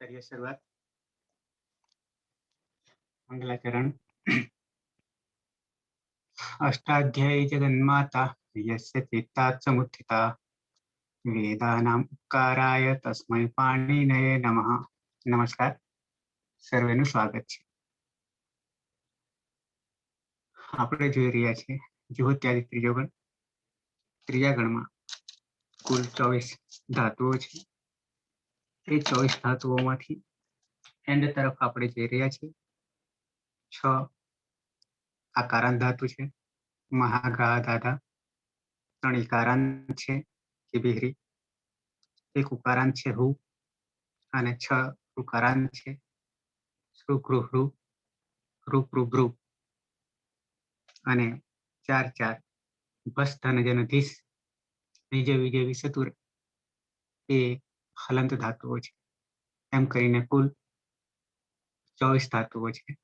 करिए शुरुआत। मंगलाचरण। अष्टाध्यायी जगन्माता यस्य चित्तात् समुत्थिता वेदानाम् उपकाराय तस्मै पाणिनये नमः। नमस्कार, સર્વેનું સ્વાગત છે। આપણે જોઈ રહ્યા છીએ જુહોત્યાદિ ત્રીજો ગણ। ત્રીજા ગણમાં કુલ 24 ધાતુઓ છે। એ 24 ધાતુઓમાંથી એન્ડ તરફ આપણે જઈ રહ્યા છીએ। 6 આકારાંત ધાતુ છે, મહાગા ધાધા। 3 ઇકારાંત છે, કિબિહરી। 1 ઉકારાંત છે, હુ। અને 6 ઋકારાંત છે, શ્રુ કૃ હૃ ઋ કૃ ભૃ। અને 4 ભસ ધન જન ધીસ નિજ વિજય વિસતુર એ હલંત ધાતુઓ છે। એમ કરીને કુલ 24 ધાતુઓ છે।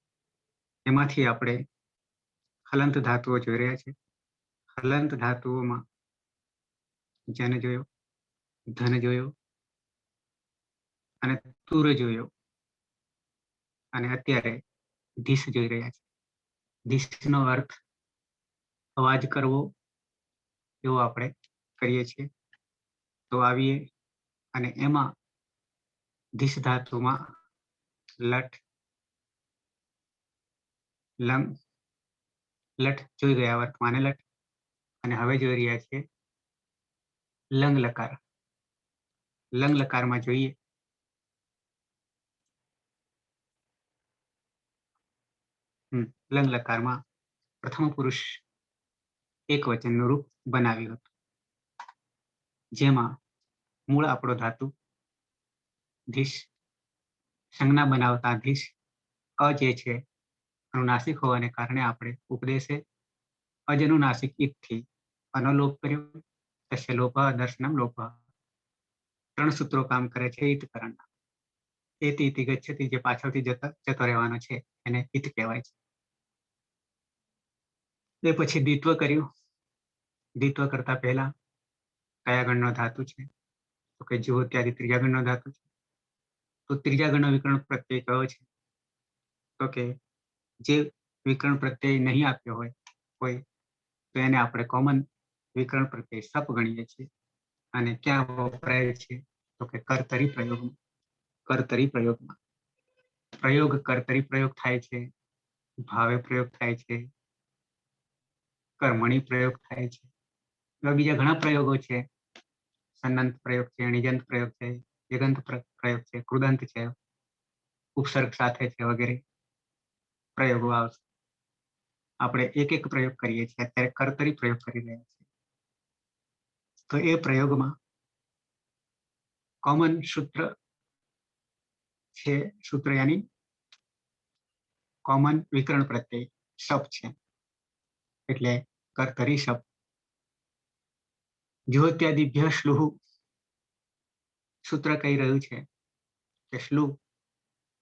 એમાંથી આપણે હલંત ધાતુઓ જોઈ રહ્યા છે। હલંત ધાતુઓમાં જન જોયો, ધન જોયો અને તુર જોયો અને અત્યારે ધીસ જોઈ રહ્યા છે। ધીસનો અર્થ અવાજ કરવો એવો આપણે કરીએ છીએ। તો આવીએ અને એમાં ધીસ ધાતુમાં લટ લંગ લટ જોઈ ગયા વર્તમાને લટ અને હવે જોઈ રહ્યા છીએ લંગ લકાર। લંગ લકારમાં જોઈએ લંગ લકારમાં પ્રથમ પુરુષ એક વચનનું રૂપ બનાવ્યું હતું, જેમાં મૂળ આપણો ધાતુ ધીસ, સંજ્ઞા બનાવતા ધીસ અ જે છે અનુનાસિક હોવાને કારણે આપણે ઉપદેશે અજનુનાસિક ઈથી અનો લોપ કર્યો। તસ્ય લોપ દર્શનમ લોપ। 3 સૂત્રો કામ કરે છે ઈતકરણના। એતિ ઇતિ ગચ્છતિ, જે પાછળથી જતો રહેવાનો છે એને ઈત કહેવાય છે। એ પછી દ્વિત્વ કર્યું। દ્વિત્વ કરતા પહેલા કયા ગણનો ધાતુ છે? તો કે જુહોત્યાદિ ત્રીજા ગણનો ધાતુ છે। તો ત્રીજા ગણનો વિકર્ણ પ્રત્યય કયો છે? તો કે જે વિકર્ણ પ્રત્યય નહીં આપ્યો હોય તો એને આપણે કોમન વિકર્ણ પ્રત્યય સપ ગણીએ છીએ। અને ક્યાં વપરાય છે? તો કે કર્તરી પ્રયોગમાં। કર્તરી પ્રયોગમાં પ્રયોગ કર્તરી પ્રયોગ થાય છે, ભાવે પ્રયોગ થાય છે, કર્મણી પ્રયોગ થાય છે, બીજા ઘણા પ્રયોગો છે। સન્નંત પ્રયોગ છે, નિજંત પ્રયોગ છે, યગંત પ્રયોગ છે, કૃદંત છે, ઉપસર્ગ સાથે છે, વગેરે પ્રયોગો આવશે। આપણે એક એક પ્રયોગ કરીએ છીએ। અત્યારે કર્તરી પ્રયોગ કરી રહ્યા છીએ। તો એ પ્રયોગમાં કોમન સૂત્ર છે, સૂત્ર યાની કોમન વિકર્ણ પ્રત્યય શપ છે, એટલે કર્તરી શપ। જુહોત્યાદિભ્ય શ્લુહ સૂત્ર કહી રહ્યું છે કે શ્લુ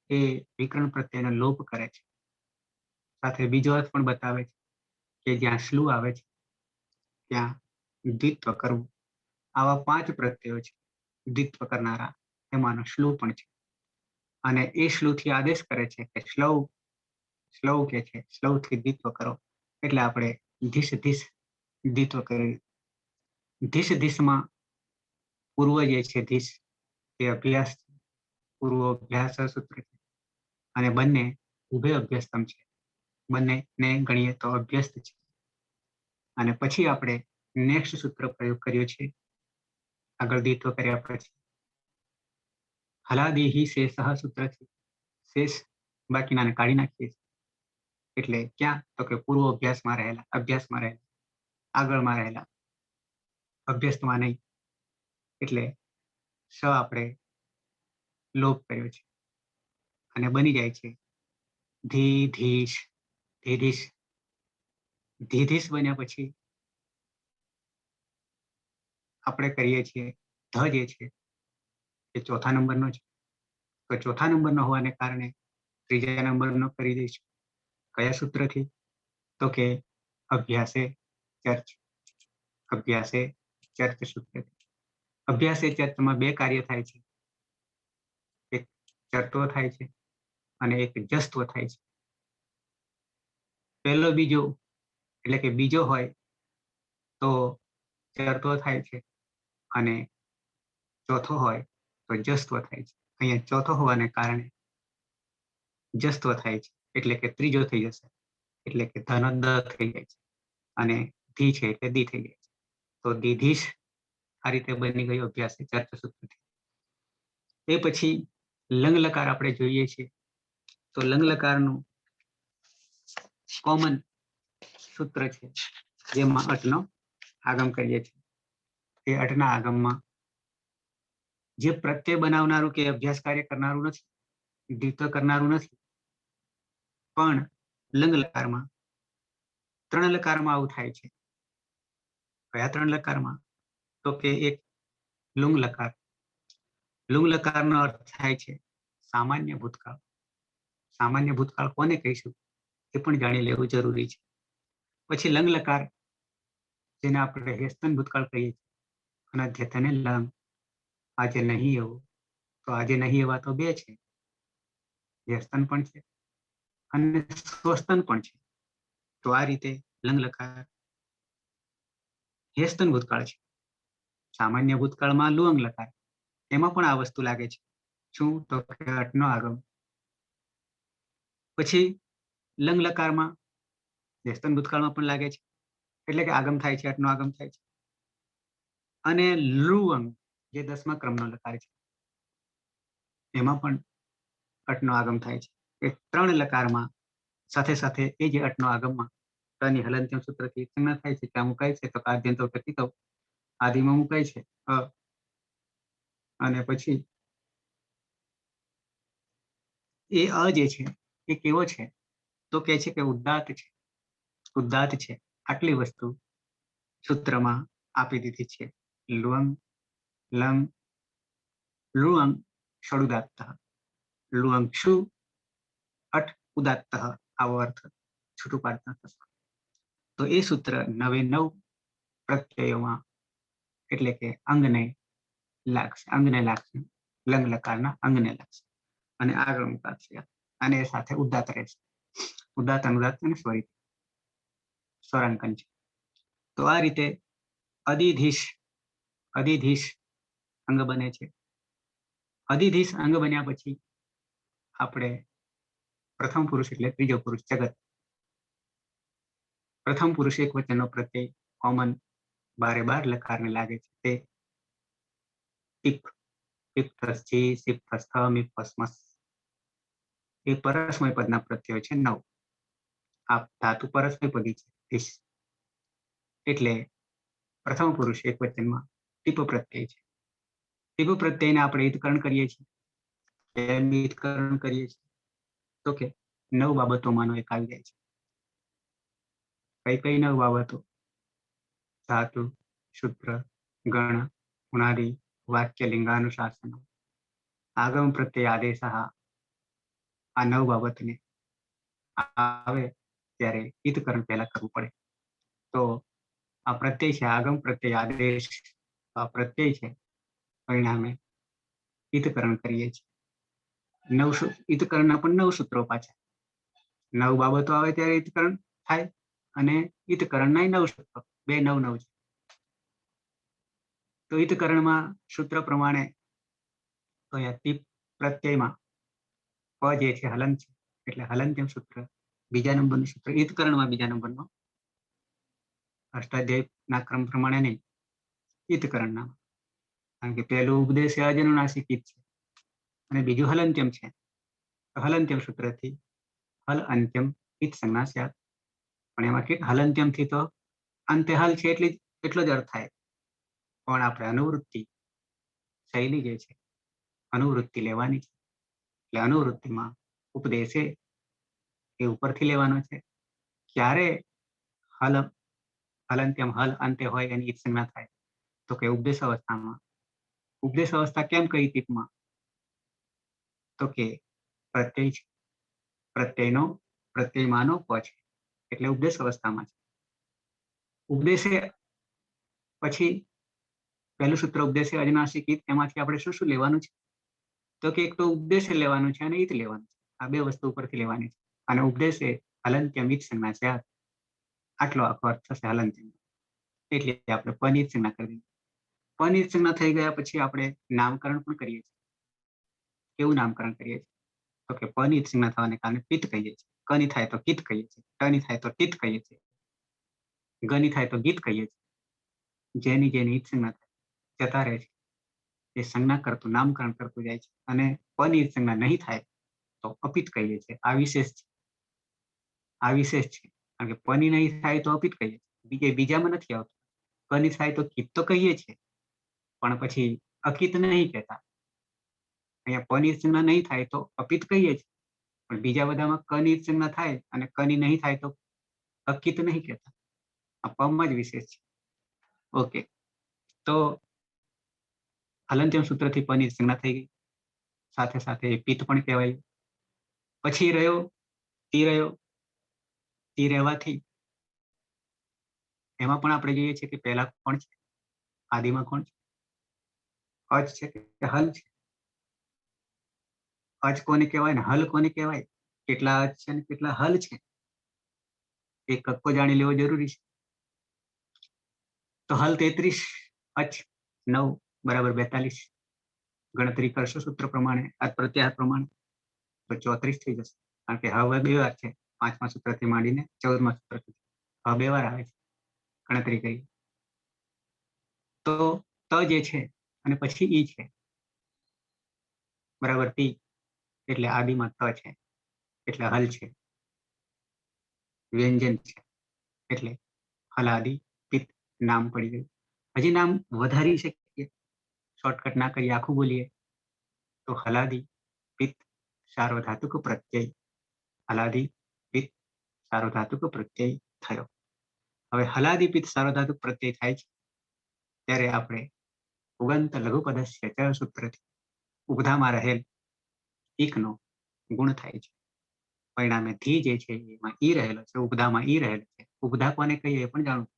એ વિકર્ણ પ્રત્યયનો લોપ કરે છે। સાથે બીજો અર્થ પણ બતાવે છે કે જ્યાં શ્લુ આવે છે ત્યાં દ્વિત્વ કરવું। આવા 5 પ્રત્યયો છે દ્વિત્વ કરનારા, એમાંનો શ્લુ પણ છે। અને એ શ્લુથી આદેશ કરે છે કે શ્લૌ શ્લૌ કે છે શ્લૌથી દ્વિત્વ કરો। એટલે આપણે ધીસ ધીસ દ્વિત્વ કરી। ધીસ ધીસમાં પૂર્વ જે છે ધીસ એ અભ્યાસ, પૂર્વ અભ્યાસ સૂત્ર છે અને બંને ઉભય અભ્યસ્તમ છે। બંનેને ગણીએ તો અભ્યસ્ત છે। અને પછી આપણે નેક્સ્ટ સૂત્ર પ્રયોગ કર્યો છે આગળ દ્વિત્વ કર્યા પછી હલાદેહી શેષ સૂત્ર છે। શેષ બાકીનાને કાઢી નાખીએ છીએ। એટલે ક્યાં? તો કે પૂર્વ અભ્યાસમાં રહેલા, આગળમાં રહેલા, અભ્યસ્તમાં નહીં। એટલે સ આપણે લોપ કર્યો છે અને બની જાય છે ધીધીશ। ધીધીશ ધીધીશ બન્યા પછી આપણે કરીએ છીએ ધ જે છે એ ચોથા નંબરનો છે। તો ચોથા નંબરનો હોવાને કારણે ત્રીજા નંબરનો કરી દઈશું। કયા સૂત્રથી? તો કે અભ્યાસે ચર્ચ। અભ્યાસે ચર્ચ સૂત્રથી। અભ્યાસે ચર્ચમાં 2 કાર્ય થાય છે। એક ચરત્વ થાય છે અને એક જસ્ત્વ થાય છે. પહેલો બીજો એટલે કે બીજો હોય તો ચરત્વ થાય છે અને ચોથો હોય તો જસ્ત્વ થાય છે. અહીંયા ચોથો હોવાને કારણે જસ્ત્વ થાય છે એટલે કે ત્રીજો થઈ જશે, એટલે કે ધનો દ થઈ જાય છે અને ધી છે એટલે દી થઈ જાય છે. તો દીધીશ આ રીતે બની ગયો અભ્યાસ ચર્ચ સૂત્રથી. એ પછી લંગ લકાર આપણે જોઈએ છીએ તો લંગ લકારનું કોમન સૂત્ર છે જેમાં અટનો આગમ કરીએ છીએ. તે અટના આગમમાં જે પ્રત્યય બનાવનારું કે અભ્યાસ કાર્ય કરનારું નથી, દ્વિત્વ કરનારું નથી, પણ લંગ લકારમાં 3 લકારમાં આવું થાય છે. કયા 3 લકારમાં? તો કે એક લુંગ લકાર. લુંગ લકારનો અર્થ થાય છે સામાન્ય ભૂતકાળ. સામાન્ય ભૂતકાળ કોને કહીશું એ પણ જાણી લેવું જરૂરી છે. પછી લંગ લકાર જેને આપણે હેસ્તન ભૂતકાળ કહીએ છીએ, અનધ્યતને લંગ. આજે નહીં એવું તો આજે નહીં એવા તો 2 છે, હેસ્તન પણ છે અને સ્વસ્તન પણ છે. તો આ રીતે લંગ લકાર હેસ્તન ભૂતકાળ છે. સામાન્ય ભૂતકાળમાં લુઅંગ લકાર, એમાં પણ આ વસ્તુ લાગે છે. શું? તો કે અટનો આગમ. પછી લંગ લકારમાં હેસ્તન ભૂતકાળમાં પણ લાગે છે, એટલે કે આગમ થાય છે, અટનો આગમ થાય છે. અને લુઅંગ જે 10મા ક્રમનો લકાર છે એમાં પણ અટનો આગમ થાય છે. એ 3 લકારમાં સાથે સાથે એ જે અટનો આગમમાં ની હલંત્યમ સૂત્રથી સંજ્ઞા થાય છે, ત્યાં મુકાય છે તો આદ્યંતો પ્રતીતો આદિમાં મુકાય છે અને પછી એ અ જે છે એ કેવો છે? તો કે છે કે ઉદાત્ત છે. ઉદાત્ત છે આટલી વસ્તુ સૂત્રમાં આપી દીધી છે. લુઅંગ, લંગ, લુઅંગ, ષડુદાત્ત, લુઅંગ ક્ષુ, અટ ઉદાત્ત, આવો અર્થ છૂટું પાડતા થશે. તો એ સૂત્ર 9 પ્રત્યયોમાં એટલે કે અંગને લાગશે. અંગને લાગશે, લંગ લકારના અંગને લાગશે અને આગળ મુકાશે અને સાથે ઉદાત્ત રહેશે. ઉદાત્ત, અનુદાત્ત અને સ્વરાંકન છે. તો આ રીતે અધિધીશ અંગ બને છે. અધિધીશ અંગ બન્યા પછી આપણે પ્રથમ પુરુષ એટલે ત્રીજો પુરુષ જગત. પ્રથમ પુરુષ એક વચનનો પ્રત્યય કોમન 12 લકારને લાગે છે. તે ટીપ, ટીપથી, સિપ્થસ્થ, મિપસ્મસ. એ પરસ્મય પદના પ્રત્યયો છે 9. આ ધાતુ પરસ્મય પદી છે એટલે પ્રથમ પુરુષ એક વચનમાં ટીપ પ્રત્યય છે. ટીપ પ્રત્યયને આપણે ઈદકરણ કરીએ છીએ. કેમ ઈદકરણ કરીએ છીએ? તો કે 9 બાબતોમાંનો એક આવી જાય છે. કઈ 9 બાબતો? ધાતુ, સૂત્ર, ગણ, ઉણાદી, વાક્ય, લિંગાનુશાસન, આગમ પ્રત્યય આદેશ. આ 9 બાબતને આવે ત્યારે ઈદકરણ પહેલા કરવું પડે. તો આ પ્રત્યય છે, આગમ પ્રત્યય આદેશ પ્રત્યય છે, પરિણામે ઈદકરણ કરીએ છીએ. ઈદકરણના પણ 9 સૂત્રો પાછા. 9 બાબતો આવે ત્યારે ઈદકરણ થાય અને ઈદકરણના 9 સૂત્રો, 2 9 9 છે. તો ઈદકરણમાં સૂત્ર પ્રમાણે તો અહીંયા ટીપ પ્રત્યયમાં પ જે છે હલંત છે એટલે હલંત્યમ સૂત્ર બીજા નંબરનું સૂત્ર. ઈદકરણમાં બીજા નંબરનો, અષ્ટાધ્યાયના ક્રમ પ્રમાણે નહીં, ઈદકરણના. કારણ કે પહેલું ઉપદેશ અજનુનાસિક ઈદ છે અને બીજું હલંત્યમ છે. હલંત્યમ સૂત્રથી હલ અંત્યમ ઈદ સંજ્ઞા સ્યાત. પણ એમાં કે હલંત્યમથી તો અંતે હલ છે એટલો જ અર્થ થાય. પણ આપણે અનુવૃત્તિ શૈલી જે છે અનુવૃત્તિ લેવાની છે. એટલે અનુવૃત્તિમાં ઉપદેશે એ ઉપરથી લેવાનો છે. ક્યારે હલંત્યમ હલ અંતે હોય એની ઈદ સંજ્ઞા થાય? તો કે ઉપદેશ અવસ્થામાં. ઉપદેશ અવસ્થા કેમ કઈ ટીપમાં? તો કે પ્રત્યય છે, પ્રત્યયમાંનો પ છે એટલે ઉપદેશ અવસ્થામાં છે. ઉપદેશે પછી પહેલું સૂત્ર ઉપદેશે અજનાસિક ઈદ, એમાંથી આપણે શું શું લેવાનું છે? તો કે એક તો ઉપદેશ લેવાનું છે અને ઈત લેવાનું છે. આ બે વસ્તુ ઉપરથી લેવાની છે. અને ઉપદેશ એ હલંત્યમ ઈત સંજ્ઞા છે. આટલો આખો અર્થ થશે હલંત્યમ. એટલે આપણે પનિત સંજ્ઞા કરી દઈએ. પનિત સંજ્ઞા થઈ ગયા પછી આપણે નામકરણ પણ કરીએ છીએ. કેવું નામકરણ કરીએ છીએ? તો કે પનિત સંજ્ઞા થવાને કારણે પિત્ત કહીએ છીએ. કની થાય તો કિત કહીએ છીએ. ટની થાય તો તિત કહીએ છીએ. ગની થાય તો ગીત કહીએ છીએ. જેની જેની ઈત સંજ્ઞા થાય જતા રહે છે એ સંજ્ઞા કરતું નામકરણ કરતું જાય છે. અને પનિત સંજ્ઞા નહીં થાય તો અપિત કહીએ છીએ. આ વિશેષ છે. આ વિશેષ છે. કારણ કે પની નહીં થાય તો અપિત કહીએ છીએ. બીજામાં નથી આવતું. કની થાય તો કિત તો કહીએ છીએ પણ પછી અકિત નહીં કહેતા. અહીંયા પનિત સંજ્ઞા નહીં થાય તો અપિત કહીએ છીએ પણ બીજા બધામાં કનિત સંજ્ઞા થાય અને કની નહીં થાય તો અકિત નહીં કહેતા. આ પમાં જ વિશેષ છે. ઓકે, તો હલંત્યમ સૂત્રથી પનિત સંજ્ઞા થઈ ગઈ. સાથે સાથે પિત્ત પણ કહેવાય. પછી રહ્યો તી રહ્યો. તી રહેવાથી એમાં પણ આપણે જોઈએ છીએ કે પહેલા કોણ છે? આદિમાં કોણ છે? અચ છે કે હલ છે? અચ કોને કહેવાય ને હલ કોને કહેવાય? કેટલા અચ છે ને કેટલા હલ છે એ કક્કો જાણી લેવો જરૂરી છે. તો હલ 33, અચ 9 બરાબર 42. ગણતરી કરશો સૂત્ર પ્રમાણે, આ પ્રત્યાહાર પ્રમાણે તો 34 થઈ જશે. કારણ કે હવે બે વાર છે. 5મા સૂત્રથી માંડીને 14મા સૂત્ર સુધી હવે બે વાર આવે છે. ગણતરી કરી તો ત જે છે અને પછી ઈ છે બરાબર તી એટલે આદિમાં ત છે એટલે હલ છે. વ્યંજન છે એટલે હલાદી પિત્ત નામ પડી ગયું. હજી નામ વધારી શકીએ, શોર્ટકટ ના કરીએ, આખું બોલીએ તો હલાદી પિત્ત સાર્વધાતુક પ્રત્યય. હલાદી પિત્ત સાર્વધાતુક પ્રત્યય થયો. હવે હલાદી પિત્ત સાર્વધાતુક પ્રત્યય થાય છે ત્યારે આપણે ઉગંત લઘુપદસ્ય ચ સૂત્રથી ઉપધામાં રહેલ એકનો ગુણ થાય છે. પરિણામે ધી જે છે એમાં ઈ રહેલો છે, ઉપધામાં ઈ રહેલો છે. ઉપધા કોને કહીએ એ પણ જાણવું.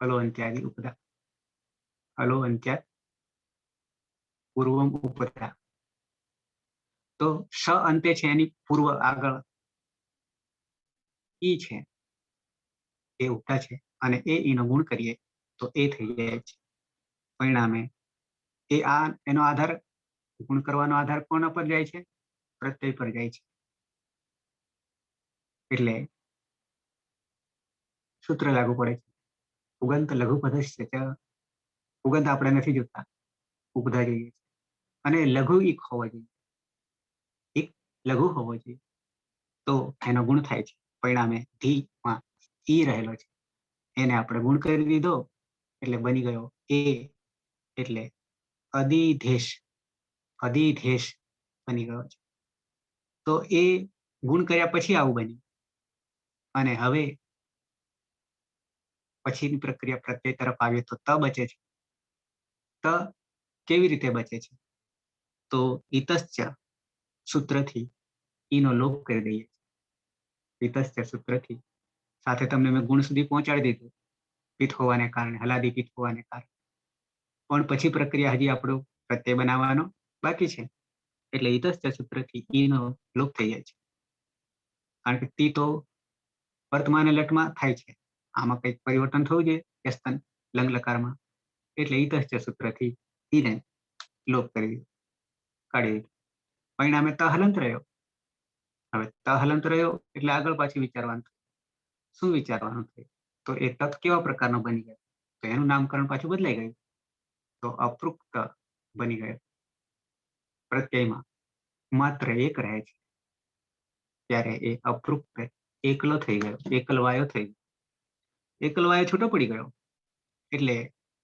હલો અંત્યાદિ ઉપધા. હલો અંત્યાદ પૂર્વમ ઉપધા. તો સ અંતે છે એની પૂર્વ આગળ ઈ છે એ ઉપધા છે અને એ ઈનો ગુણ કરીએ તો એ થઈ જાય છે. પરિણામે એ આ એનો આધાર ગુણ કરવાનો આધાર કોના પર જાય છે? પ્રત્યય પર જાય છે. એટલે સૂત્ર લાગુ પડે છે. ઉગંત લઘુપદસ્ય ચ. ઉગંત આપણે નથી જોતા, ઉપધા જોઈએ છે. અને લઘુ ઈક હોવો જોઈએ. ઈક લઘુ હોવો જોઈએ તો એનો ગુણ થાય છે. પરિણામે ધીમાં ઈ રહેલો છે એને આપણે ગુણ કરી દીધો એટલે બની ગયો એ એટલે અધિધેશ. અધિધેશ બની ગયો છે. તો એ ગુણ કર્યા પછી આવું બન્યું. અને હવે પછીની પ્રક્રિયા પ્રત્યય તરફ આવીએ તો ત બચે છે. ત કેવી રીતે બચે છે? તો ઇતશ્ચ સૂત્રથી ઈનો લોપ કરી દઈએ. ઇતશ્ચ સૂત્રથી સાથે તમને મેં ગુણ સુધી પહોંચાડી દીધું પિત્ત હોવાને કારણે, હલાદી પિત્ત હોવાને કારણે. પણ પછી પ્રક્રિયા હજી આપણો પ્રત્યય બનાવવાનો બાકી છે. એટલે ઇતશ્ચ સૂત્રથી ઈનો લોપ થઈ જાય છે. કારણ કે તી તો વર્તમાન લટમાં થાય છે. આમાં કંઈક પરિવર્તન થવું જોઈએ યસ્તન લંગ લકારમાં. એટલે ઇતશ્ચ સૂત્રથી ઈને લોપ કરી દીધો, કાઢી દીધો. પરિણામે ત હલંત રહ્યો. હવે ત હલંત રહ્યો એટલે આગળ પાછી વિચારવાનું. શું વિચારવાનું થયું? તો એ તત કેવા પ્રકારનો બની ગયો? તો એનું નામકરણ પાછું બદલાઈ ગયું. તો અપૃક્ત બની ગયો. પ્રત્યયમાં માત્ર એક રહે છે ત્યારે એ અપૃક્ત એકલો થઈ ગયો, એકલવાયો થઈ ગયો. એકલવાયો છૂટો પડી ગયો એટલે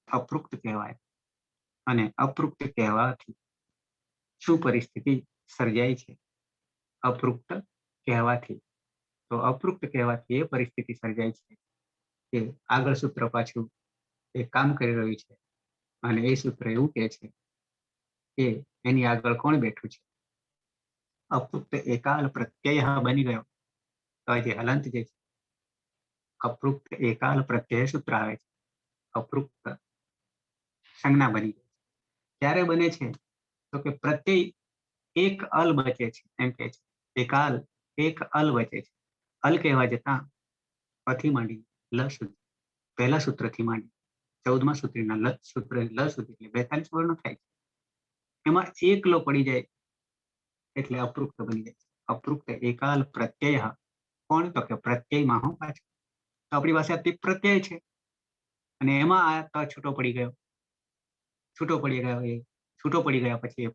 અપૃક્ત કહેવાય. અને અપૃક્ત કહેવાથી શું પરિસ્થિતિ સર્જાય છે? અપૃક્ત કહેવાથી તો અપૃક્ત કહેવાથી એ પરિસ્થિતિ સર્જાય છે કે આગળ સૂત્ર પાછું એ કામ કરી રહ્યું છે અને એ સૂત્ર એવું કહે છે કે એની આગળ કોણ બેઠું છે? અપૃક્ત એકાલ પ્રત્યય બની ગયો. તો જે હલંત જે છે અપૃક્ત એકાલ પ્રત્યય સૂત્ર આવે છે. અપૃક્ત સંજ્ઞા બની ગઈ. ક્યારે બને છે? તો કે પ્રત્યય એક અલ બચે છે, એમ કે છે. એક અલ બચે છે. અલ કહેવા જતા પથી માંડી લ સુધી, પહેલા સૂત્રથી માંડી 14મા સૂત્રના સૂત્ર લ સુધી એટલે 42 વર્ણો થાય છે. એમાં એક લો પડી જાય એટલે અપૃક્ત બની જાય છે. અપૃક્ત એકાલ પ્રત્યય કોણ? તો કે પ્રત્યયમાં હું પાછું. તો આપણી પાસે આ પ્રત્યય છે અને એમાં આ ત છૂટો પડી ગયો. છૂટો પડી ગયા પછી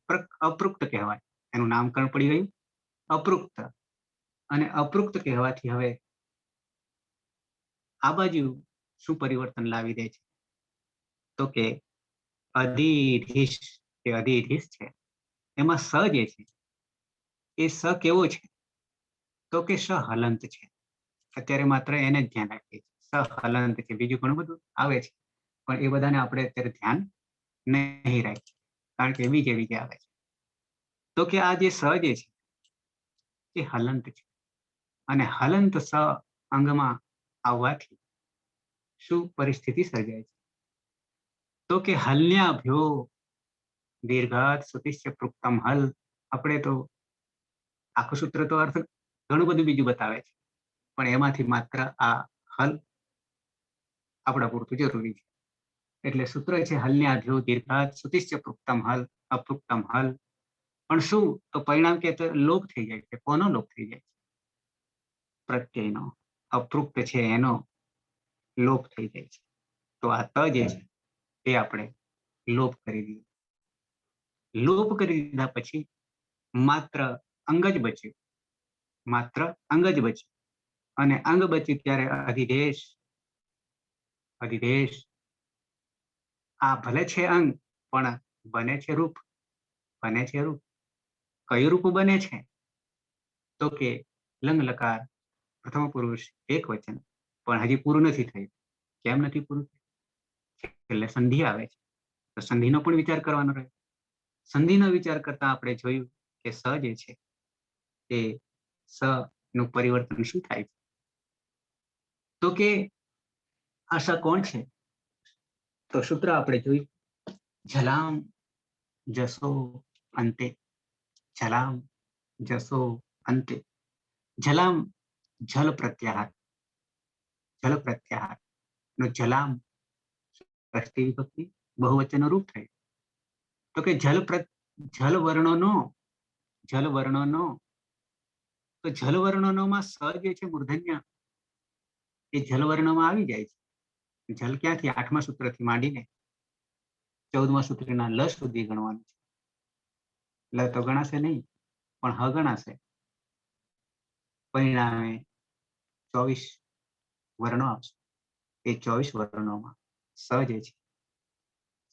અપૃક્ત કહેવાય. એનું નામકરણ પડી ગયું અપૃક્ત. અને અપૃક્ત કહેવાથી હવે આ બાજુ શું પરિવર્તન લાવી દે છે? તો કે અધિધીશ છે એમાં સ જે છે એ સ કેવો છે? તો કે સ હલંત છે. અત્યારે માત્ર એને જ ધ્યાન રાખીએ છીએ. સ હલંત છે. બીજું ઘણું બધું આવે છે પણ એ બધાને આપણે અત્યારે ધ્યાન નહીં રાખીએ કારણ કે બીજે આવે છે. તો કે આ જે સ જે છે એ હલંત છે અને હલંત સ અંગમાં આવવાથી શું પરિસ્થિતિ સર્જાય છે? તો કે હલ્યાભ્યો દીર્ઘાત સુતિશ્ચ પૃક્તમ હલ. આપણે તો આખું સૂત્ર તો અર્થ ઘણું બધું બીજું બતાવે છે પણ એમાંથી માત્ર આ હલ આપણા પૂરતું જરૂરી છે. એટલે સૂત્ર છે હલ્યાભ્યો દીર્ઘાત સુતિશ્ચ પૃક્તમ હલ અપૃક્તમ હલ. પણ શું? તો પરિણામ કે લોપ થઈ જાય છે. કોનો લોપ થઈ જાય છે? પ્રત્યયનો. અપૃક્ત છે એનો લોપ થઈ જાય છે. તો આ ત જે છે એ આપણે લોપ કરી દીધું. લોપ કરી દીધા પછી માત્ર અંગ જ બચ્યું. માત્ર અંગ જ બચ્યું અને અંગ બચ્યું ત્યારે અધિદેશ. આ ભલે છે અંગ પણ બને છે રૂપ. કયું રૂપ બને છે? તો કે લંગ લકાર પ્રથમ પુરુષ એક વચન. પણ હજી પૂરું નથી થયું. કેમ નથી પૂરું થયું? એટલે સંધિ આવે છે તો સંધિનો પણ વિચાર કરવાનો રહે. સંધિનો વિચાર કરતા આપણે જોયું કે સ જે છે એ સ નું પરિવર્તન શું થાય છે? તો કે આ સ કોણ છે? તો સૂત્ર આપણે જોયું ઝલામ જસો અંતે. ઝલામ જસો અંતે. ઝલામ જલ પ્રત્યાહાર નો ઝલામ ષષ્ઠી વિભક્તિ બહુવચન રૂપ થાય. તો કે જલ વર્ણોનો તો જલ વર્ણોમાં સ જે છે મૂર્ધન્ય એ જલ વર્ણમાં આવી જાય છે. જલ ક્યાંથી? 8મા સૂત્રથી માંડીને 14મા સૂત્રના લ સુધી ગણવાનું છે. લ તો ગણાશે નહીં પણ હ ગણાશે. પરિણામે 24 વર્ણો આવશે. એ 24 વર્ણોમાં સ જે છે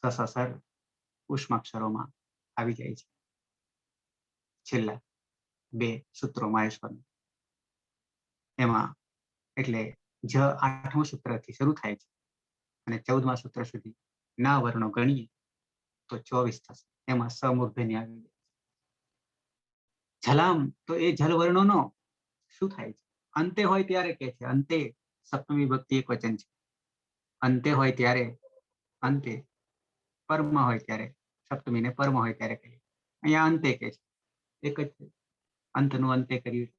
સસર ઉષ્માક્ષરોમાં આવી જાય છે. છેલ્લા 2 સૂત્રોમાં એમાં એટલે જ 8મું સૂત્રથી શરૂ થાય છે અને 14મા સૂત્ર સુધી ના વર્ણો ગણીએ તો 24 થશે. એમાં સમૂર્ધન્ય આવી જાય. ઝલામ તો એ જલ વર્ણોનો શું થાય છે? અંતે હોય ત્યારે કે છે. અંતે સપ્તમી વિભક્તિ એક વચન છે. અંતે હોય ત્યારે અંતે, પરમાં હોય ત્યારે સપ્તમી ને પરમાં હોય ત્યારે કહીએ. અહીંયા અંતે કે છે. એક જ અંતનું અંતે કર્યું.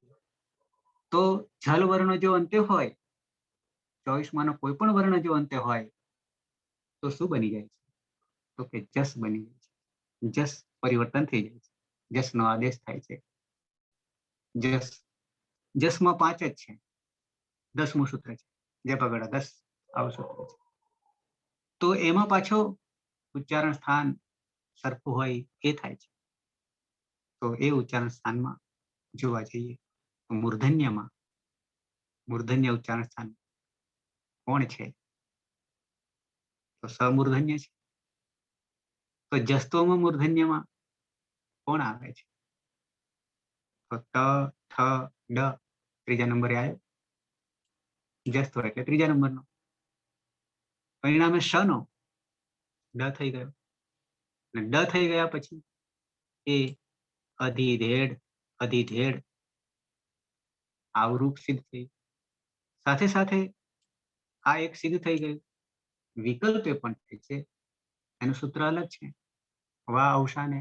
તો જલ વર્ણ જો અંતે હોય, 24 માનો કોઈ પણ વર્ણ જો અંતે હોય તો શું બની જાય છે? તો કે જસ બની જાય છે. જસ પરિવર્તન થઈ જાય છે. જસનો આદેશ થાય છે. જસમાં 5 જ છે. 10મું સૂત્ર છે. જે પગડા 10 આવું સૂત્ર છે. તો એમાં પાછો ઉચ્ચારણ સ્થાન સરખું હોય એ થાય છે. તો એ ઉચ્ચારણ સ્થાનમાં જોવા જઈએ તો મૂર્ધન્ય ઉચ્ચારણ સ્થાન કોણ છે? તો સમૂર્ધન્ય છે. તો જસ્તોમાં મૂર્ધન્યમાં કોણ આવે છે? તો ત, થ, ડ ત્રીજા નંબરે આવ્યો. જસ્તો એટલે ત્રીજા નંબરનો. પરિણામે શ નો ડ થઈ ગયો. અને ડ થઈ ગયા પછી એ અધિધેડ આવરૂપ સિદ્ધ થઈ. સાથે સાથે આ એક સિદ્ધ થઈ ગયું. વિકલ્પે પણ થાય છે. એનું સૂત્ર અલગ છે વા અવસાને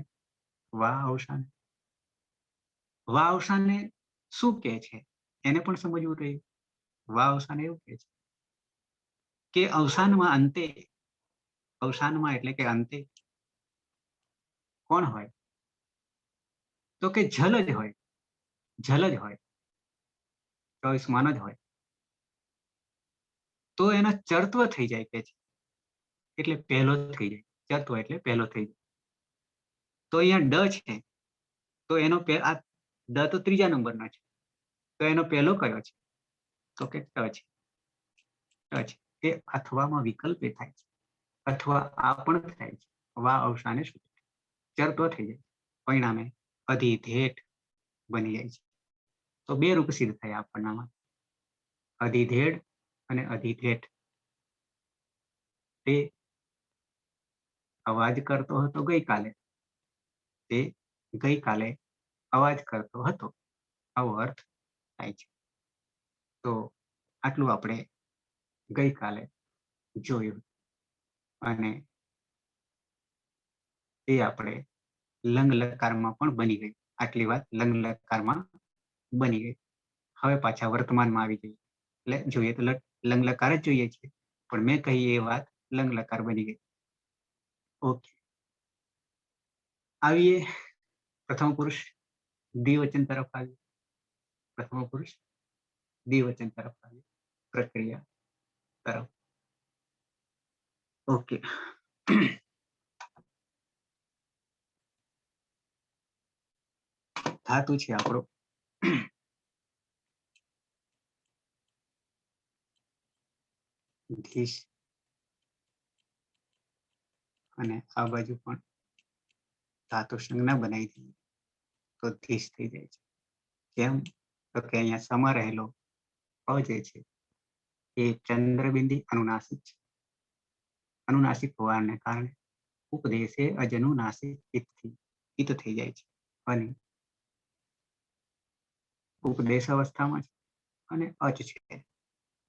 વા અવસાને વા અવસાને શું કહે છે એને પણ સમજવું જોઈએ. વા અવસાન એવું કહે છે કે અવસાનમાં અંતે, અવસાનમાં એટલે કે અંતે કોણ હોય? તો કે જલ જ હોય, જલ જ હોય, ચોવીસમાન જ હોય. તો એનો ચરત્વ થઈ જાય કે છે, એટલે પહેલો થઈ જાય. ચરત્વ એટલે પહેલો થઈ જાય. તો અહીંયા ડ છે, તો એનો આ ડ તો ત્રીજા નંબરનો છે, તો એનો પહેલો કયો છે? તો કે ટ છે. ટ છે એ અથવામાં વિકલ્પ એ થાય છે, અથવા આ પણ થાય છે. વા અવસાને ચરત્વ થઈ જાય, પરિણામે અધિધેટ બની જાય છે. તો બે રૂપ સિદ્ધ થયા આપણનામાં, અધિધેડ અને અધિધેટ. તે અવાજ કરતો હતો ગઈકાલે, તે ગઈકાલે અવાજ કરતો હતો, આવો અર્થ થાય છે. તો આટલું આપણે ગઈકાલે જોયું, અને એ આપણે લંગ લકારમાં પણ બની ગઈ. આટલી વાત લંગ લકારમાં બની ગઈ. હવે પાછા વર્તમાનમાં આવી જઈએ, એટલે જોઈએ તો લંગ લકાર જ જોઈએ છે, પણ મેં કહી એ વાત લંગ લકાર બની ગઈ. ઓકે, આવીએ પ્રથમ પુરુષ દ્વિવચન તરફ આવીએ. પ્રથમ પુરુષ દ્વિવચન તરફ આવીએ, પ્રક્રિયા તરફ. ઓકે, ધાતુ છે આપણો ધીસ, અને આ બાજુ પણ ધાતુ સંજ્ઞા બનાવી દઈએ તો ધીસ થઈ જાય છે. કેમ? તો કે અહીંયા સમા રહેલો અ જે છે એ ચંદ્રબિંદી અનુનાસિક છે. અનુનાસિક હોવાને કારણે ઉપદેશે અજનુનાસિક ઈત થઈ જાય છે, અને ઉપદેશ અવસ્થામાં છે, અને અચ છે,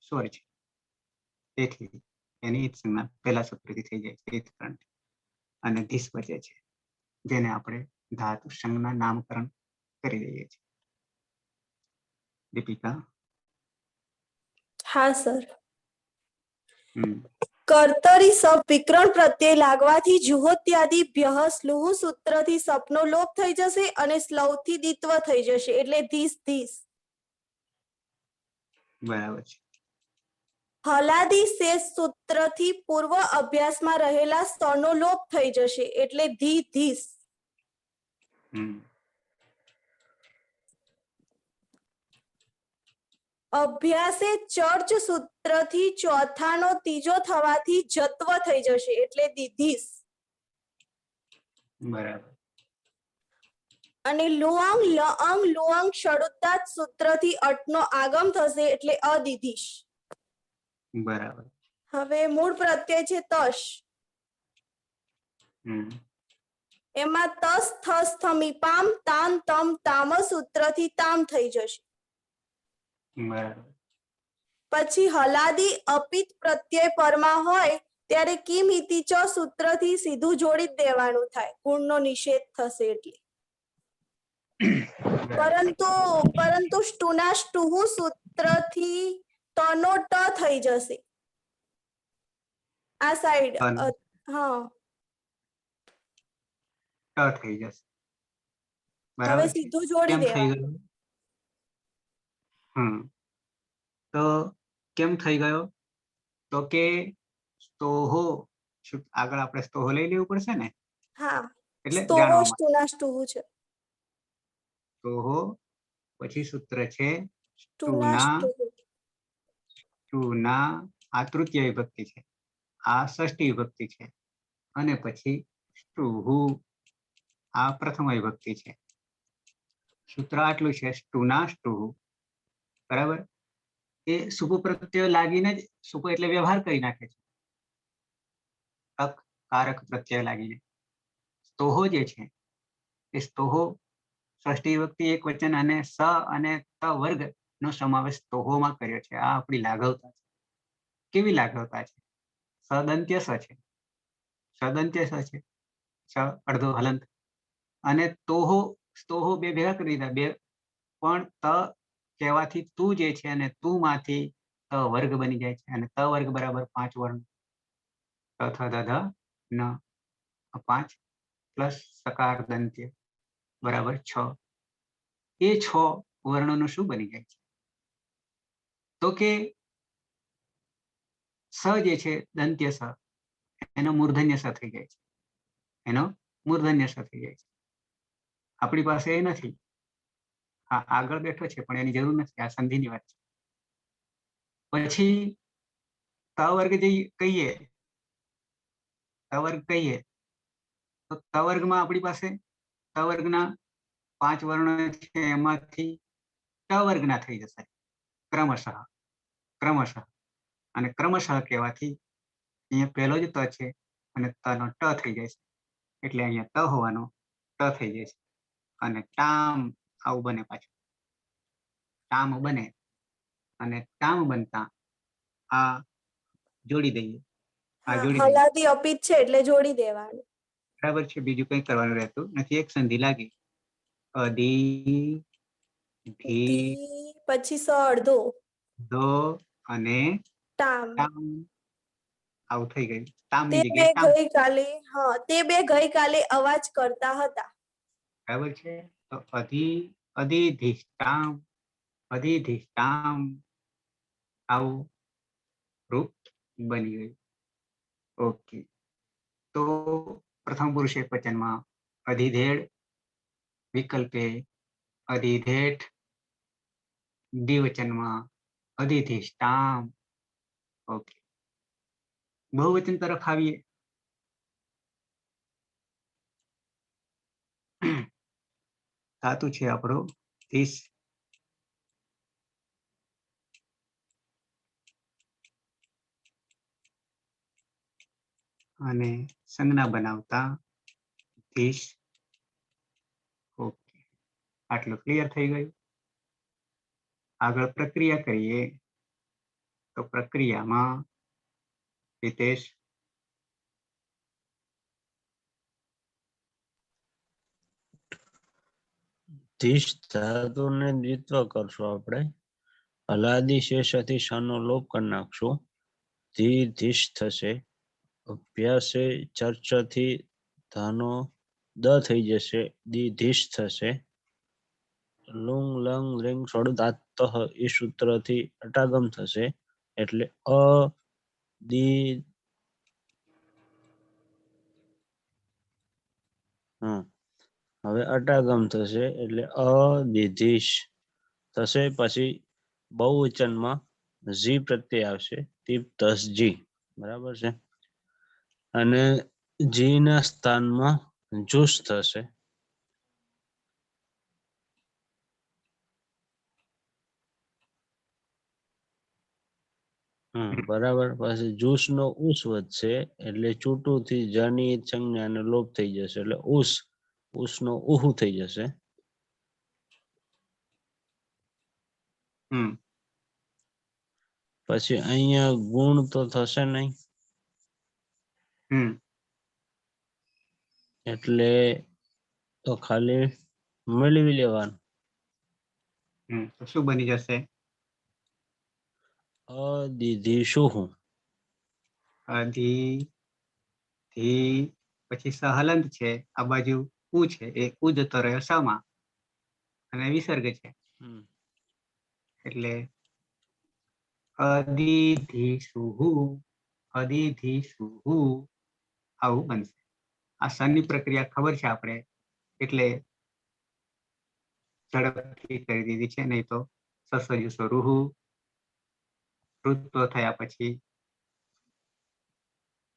સ્વર છે. તેથી એની ઈત સંજ્ઞા પહેલા સૂત્રથી થઈ જાય છે, અને ધીસ બચે છે, જેને આપણે ધાતુ સંજ્ઞા નામકરણ કરી દઈએ છીએ. દીપિકા? હા સર. હમ કર્તરી સપ વિકરણ પ્રત્યે લાગવાથી જુહોત્યાદિ ભ્યઃ સ્લુહ સૂત્રથી સપનો લોપ થઈ જશે, અને સ્લવથી દિત્વ થઈ જશે, એટલે ધીસ ધીસ. બરાબર છે. હલાદી શેષ સૂત્રથી પૂર્વ અભ્યાસમાં રહેલા સ્તરનો લોપ થઈ જશે, એટલે ધી ધીસ. અભ્યાસે ચર્ચ સૂત્રથી ચોથાનો ત્રીજો થવાથી જત્વ થઈ જશે, એટલે દીધીસ. બરાબર. અને લુઅંગ લઅંગ લુઅંગ ષડુત્તાદ સૂત્રથી અટનો આગમ થશે, એટલે અદિધીશ. બરાબર. હવે મૂળ પ્રત્યય છે તશ. એમાં તસ થસ થમીપામ તામ તમ તામ સૂત્રથી તામ થઈ જશે. બરાબર. પછી હલાદી અપિત પ્રત્યય પરમાં હોય ત્યારે કિમ ઇતિ ચ સૂત્રથી સીધું જોડી જ દેવાનું થાય, ગુણનો નિષેધ થશે એટલે. પરંતુ સ્ટુના સ્ટુહુ સૂત્રથી તનો ટ થઈ જશે આ સાઈડ. હા, ટ થઈ જશે. હવે બરાબર છે. સીધું જોડી કેમ થઈ દેવાનું. ગયું? તો કેમ થઈ ગયો? તો કે સ્તોહો, આગળ આપણે સ્તોહો લઈ લેવું પડશે ને, હા, એટલે સ્તોહો જાણવા માટે. સ્ટુના સ્ટુહુ છે. સ્તોહો પછી સૂત્ર છે સ્ટુના સ્ટુના. સ્ટુહુ. સ્ટુના આ તૃતીય વિભક્તિ છે, આ ષષ્ઠી વિભક્તિ છે, અને પછી સ્ટુહુ આ પ્રથમ વિભક્તિ છે. સૂત્ર આટલું છે, સ્ટુના સ્ટુહુ. બરાબર. એ શુભ પ્રત્યય લાગીને જ, શુભ એટલે વ્યવહાર કરી નાખે છે, કારક પ્રત્યય લાગીને. સ્તોહો જે છે એ સ્તોહો ષષ્ઠી વિભક્તિ એક વચન અને સ અને ત વર્ગ નો સમાવેશ સ્તોહોમાં કર્યો છે. આ આપણી લાઘવતા છે. કેવી લાઘવતા છે? સદંત્ય સ છે, સદંત્ય સ છે, ચ અડધો હલંત, અને તોહો સ્તોહો બે ભેગા કરી દીધા, બે પણ ત કહેવાથી તું જે છે અને તું માંથી ત વર્ગ બની જાય છે, અને ત વર્ગ બરાબર 5 વર્ણ, ત થ દ ધ ન, 5 પ્લસ સકાર દંત્ય બરાબર 6. એ 6 વર્ણોનું શું બની જાય છે? તો કે સ જે છે દંત્ય સ, એનો મૂર્ધન્ય સ થઈ જાય છે, એનો મૂર્ધન્ય સ થઈ જાય છે. આપણી પાસે એ નથી, આ આગળ બેઠો છે પણ એની જરૂર નથી, આ સંધિની વાત છે. પછી ત વર્ગ જે કહીએ, ત વર્ગ કહીએ તો ત વર્ગમાં આપણી પાસે ત વર્ગના 5 વર્ણો છે, એમાંથી ટ વર્ગના થઈ જશે ક્રમશઃ ક્રમશઃ, અને ક્રમશઃ કહેવાથી અહીંયા પહેલો જ ત છે અને તનો ટ થઈ જાય છે, એટલે અહીંયા ત હોવાનો ટ થઈ જાય છે, અને ટામ આવું બને પાછું, ટામ બને, અને ટામ બનતા આ જોડી દઈએ, આ હા, જોડી દઈએ, હલાદી અપિત છે એટલે જોડી દેવાનું. બરાબર છે. બીજું કંઈ કરવાનું રહેતું નથી. એક સંધિ લાગી, અધી ધી ધી પછી સ અડધો, ધો અને ટામ. ટામ આવું થઈ ગયું. ટામની તે બે જગ્યાએ ટામ, ગઈકાલે, હા, તે બે ગઈકાલે અવાજ કરતા હતા. બરાબર છે. તો અધિધિષ્ટામ, અધિધિષ્ટામ આવું રૂપ બની ગયું. ઓકે, તો પ્રથમ પુરુષ એકવચનમાં અધિધેડ, વિકલ્પે અધિધેઠ, દ્વિવચનમાં અધિધિષ્ટામ. ઓકે, બહુવચન તરફ આવીએ. ધાતુ છે આપણો ધીસ, અને સંજ્ઞા બનાવતા ધીસ. ઓકે, આટલું ક્લિયર થઈ ગયું. આગળ પ્રક્રિયા કરીએ, તો પ્રક્રિયામાં હિતેશ ધીશ ધાતુને દ્વિત્વ કરશું આપણે. હલાદી શેષથી શાનો લોપ કરી નાખશું, ધી ધીશ થશે. અભ્યાસે ચર્ચથી ધાનો દ થઈ જશે, દી ધીશ થશે. લુંગ લંગ લિંગ સ્વર્ધાત એ સૂત્રથી અટાગમ થશે, એટલે અ દી હવે અટાગમ થશે, એટલે અદિધીશ થશે. પછી બહુવચનમાં જી પ્રત્યય આવશે, તીપ દસ જી, બરાબર છે. અને જી ના સ્થાનમાં જુસ થશે. બરાબર. પછી જૂસ નો ઉસ વધશે, એટલે ચૂંટું થી જની સંજ્ઞાનો લોપ થઈ જશે, એટલે ઉસ નો ઉહુ થઈ જશે. પછી અહીંયા ગુણ તો થશે નહીં, એટલે તો ખાલી મેળવી લેવાનું. તો શું બની જશે? અદિધી શું હું, અધી ધી પછી સહલંત છે, આ બાજુ ઉ છે, એ ઉ જતો રહ્યો સમાં, અને વિસર્ગ છે, એટલે અદિધિસુહુ, અદિધિસુહુ આવું બનશે. આ સની પ્રક્રિયા ખબર છે આપણે, એટલે ઝડપથી કરી દીધી છે, નહીં તો સસજુ સ્વરૂહુ, ઋત્વ થયા પછી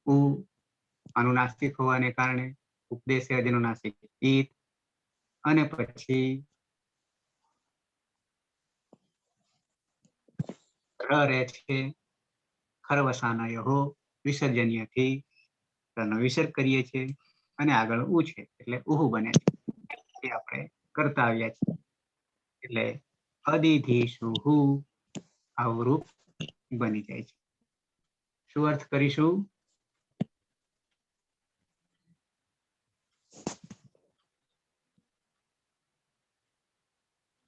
ઉ અનુનાસિક હોવાને કારણે ઉપદેશે અજનુનાસિક ઈત, અને પછી રહે છે ખરવસાના યહો, વિસર્જનીયથી નો વિસર્ગ કરીએ છીએ, અને આગળ ઉ છે એટલે ઉહુ બને છે. એ આપણે કરતા આવ્યા છીએ, એટલે અદિધિસુહુ આવું રૂપ બની જાય છે. શું અર્થ કરીશું?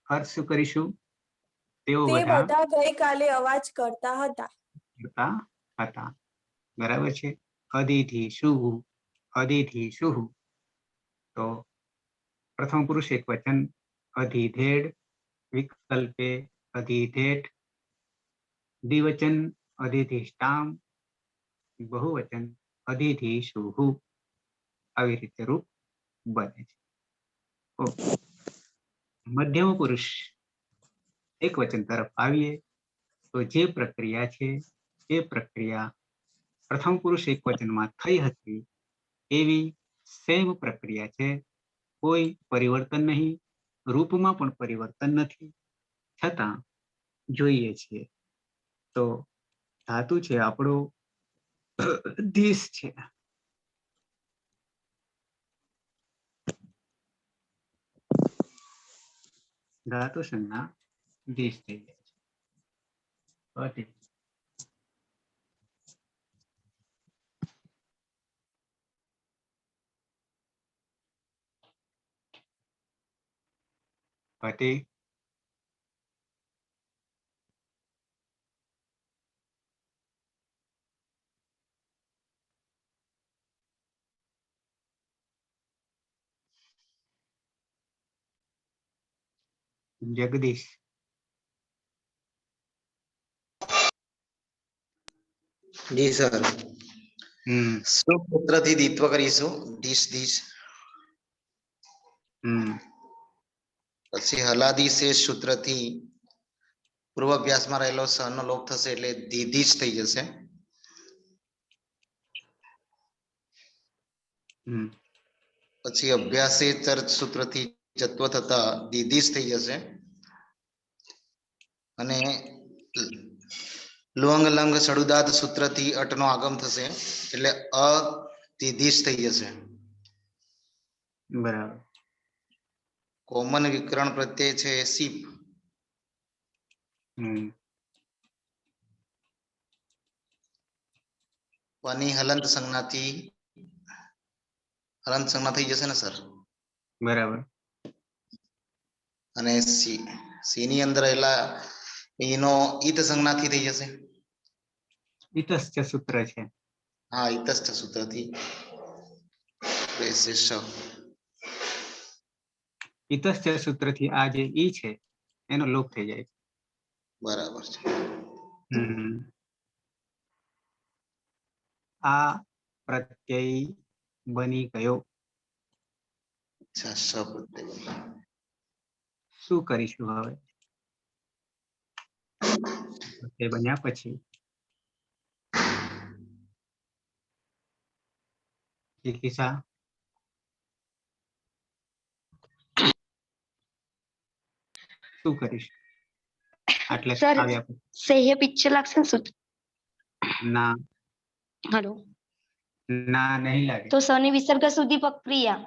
અર્થ શું કરીશું? તેઓ તે બધા બધા ગઈકાલે અવાજ કરતા હતા. કરતા હતા. બરાબર છે. અદિતિ શુહુ, અદિતિ શુહુ. તો પ્રથમ પુરુષ એક વચન અધિધેડ, વિકલ્પે અધિધેટ, દ્વિવચન અધિધિષ્ટામ, બહુવચન અધિધિશુહુ. આવી રીતે રૂપ બને છે. ઓકે. મધ્યમ પુરુષ એક વચન તરફ આવીએ તો જે પ્રક્રિયા છે એ પ્રક્રિયા પ્રથમ પુરુષ એક વચનમાં થઈ હતી એવી સેમ પ્રક્રિયા છે. કોઈ પરિવર્તન નહીં, રૂપમાં પણ પરિવર્તન નથી, છતાં જોઈએ છીએ તો ધાતુ છે આપણો ધીસ છે. ધાતુ સંજ્ઞા ધીસ થઈ જાય છે. પતિ જગદીશ જી સર. સૂત્રથી દ્વિત્વ કરીશું. Dish dish. પછી હલાદીશે સૂત્રથી પૂર્વ અભ્યાસમાં રહેલો સનો લોપ થશે એટલે દીધીશ થઈ જશે. પછી અભ્યાસે ચર્ચ સૂત્રથી જત્વ થતા દીધીશ થઈ જશે. અને લુંગ લંગ સડુદાત સૂત્રથી અટનો આગમ થશે એટલે અદીધીશ થઈ જશે. બરાબર. કોમન વિકરણ પ્રત્યય છે સીપ. વાની હલંત સંજ્ઞાથી હલંત સંજ્ઞા થઈ જશે ને સર? બરાબર. અને સી ની અંદર રહેલા એનો ઈત સંજ્ઞાથી થઈ જશે. ઇતશ્ચ સૂત્ર છે. હા, ઇતશ્ચ સૂત્રથી રહેશે શ. ઇતશ્ચ સૂત્રથી આ જે ઈ છે એનો લોપ થઈ જાય છે. બરાબર છે. આ પ્રત્યય બની ગયો. અચ્છા, શ પ્રત્યય. શું કરીશું હવે? તે બન્યા પછી કિસા શું કરીશ? આટલે સર આવ્યા પછી સહ્ય પિક્ચર લાગશે ને સૂત્ર? ના, હેલો, ના નહીં લાગે. તો સની વિસર્ગ સુધી પ્રક્રિયા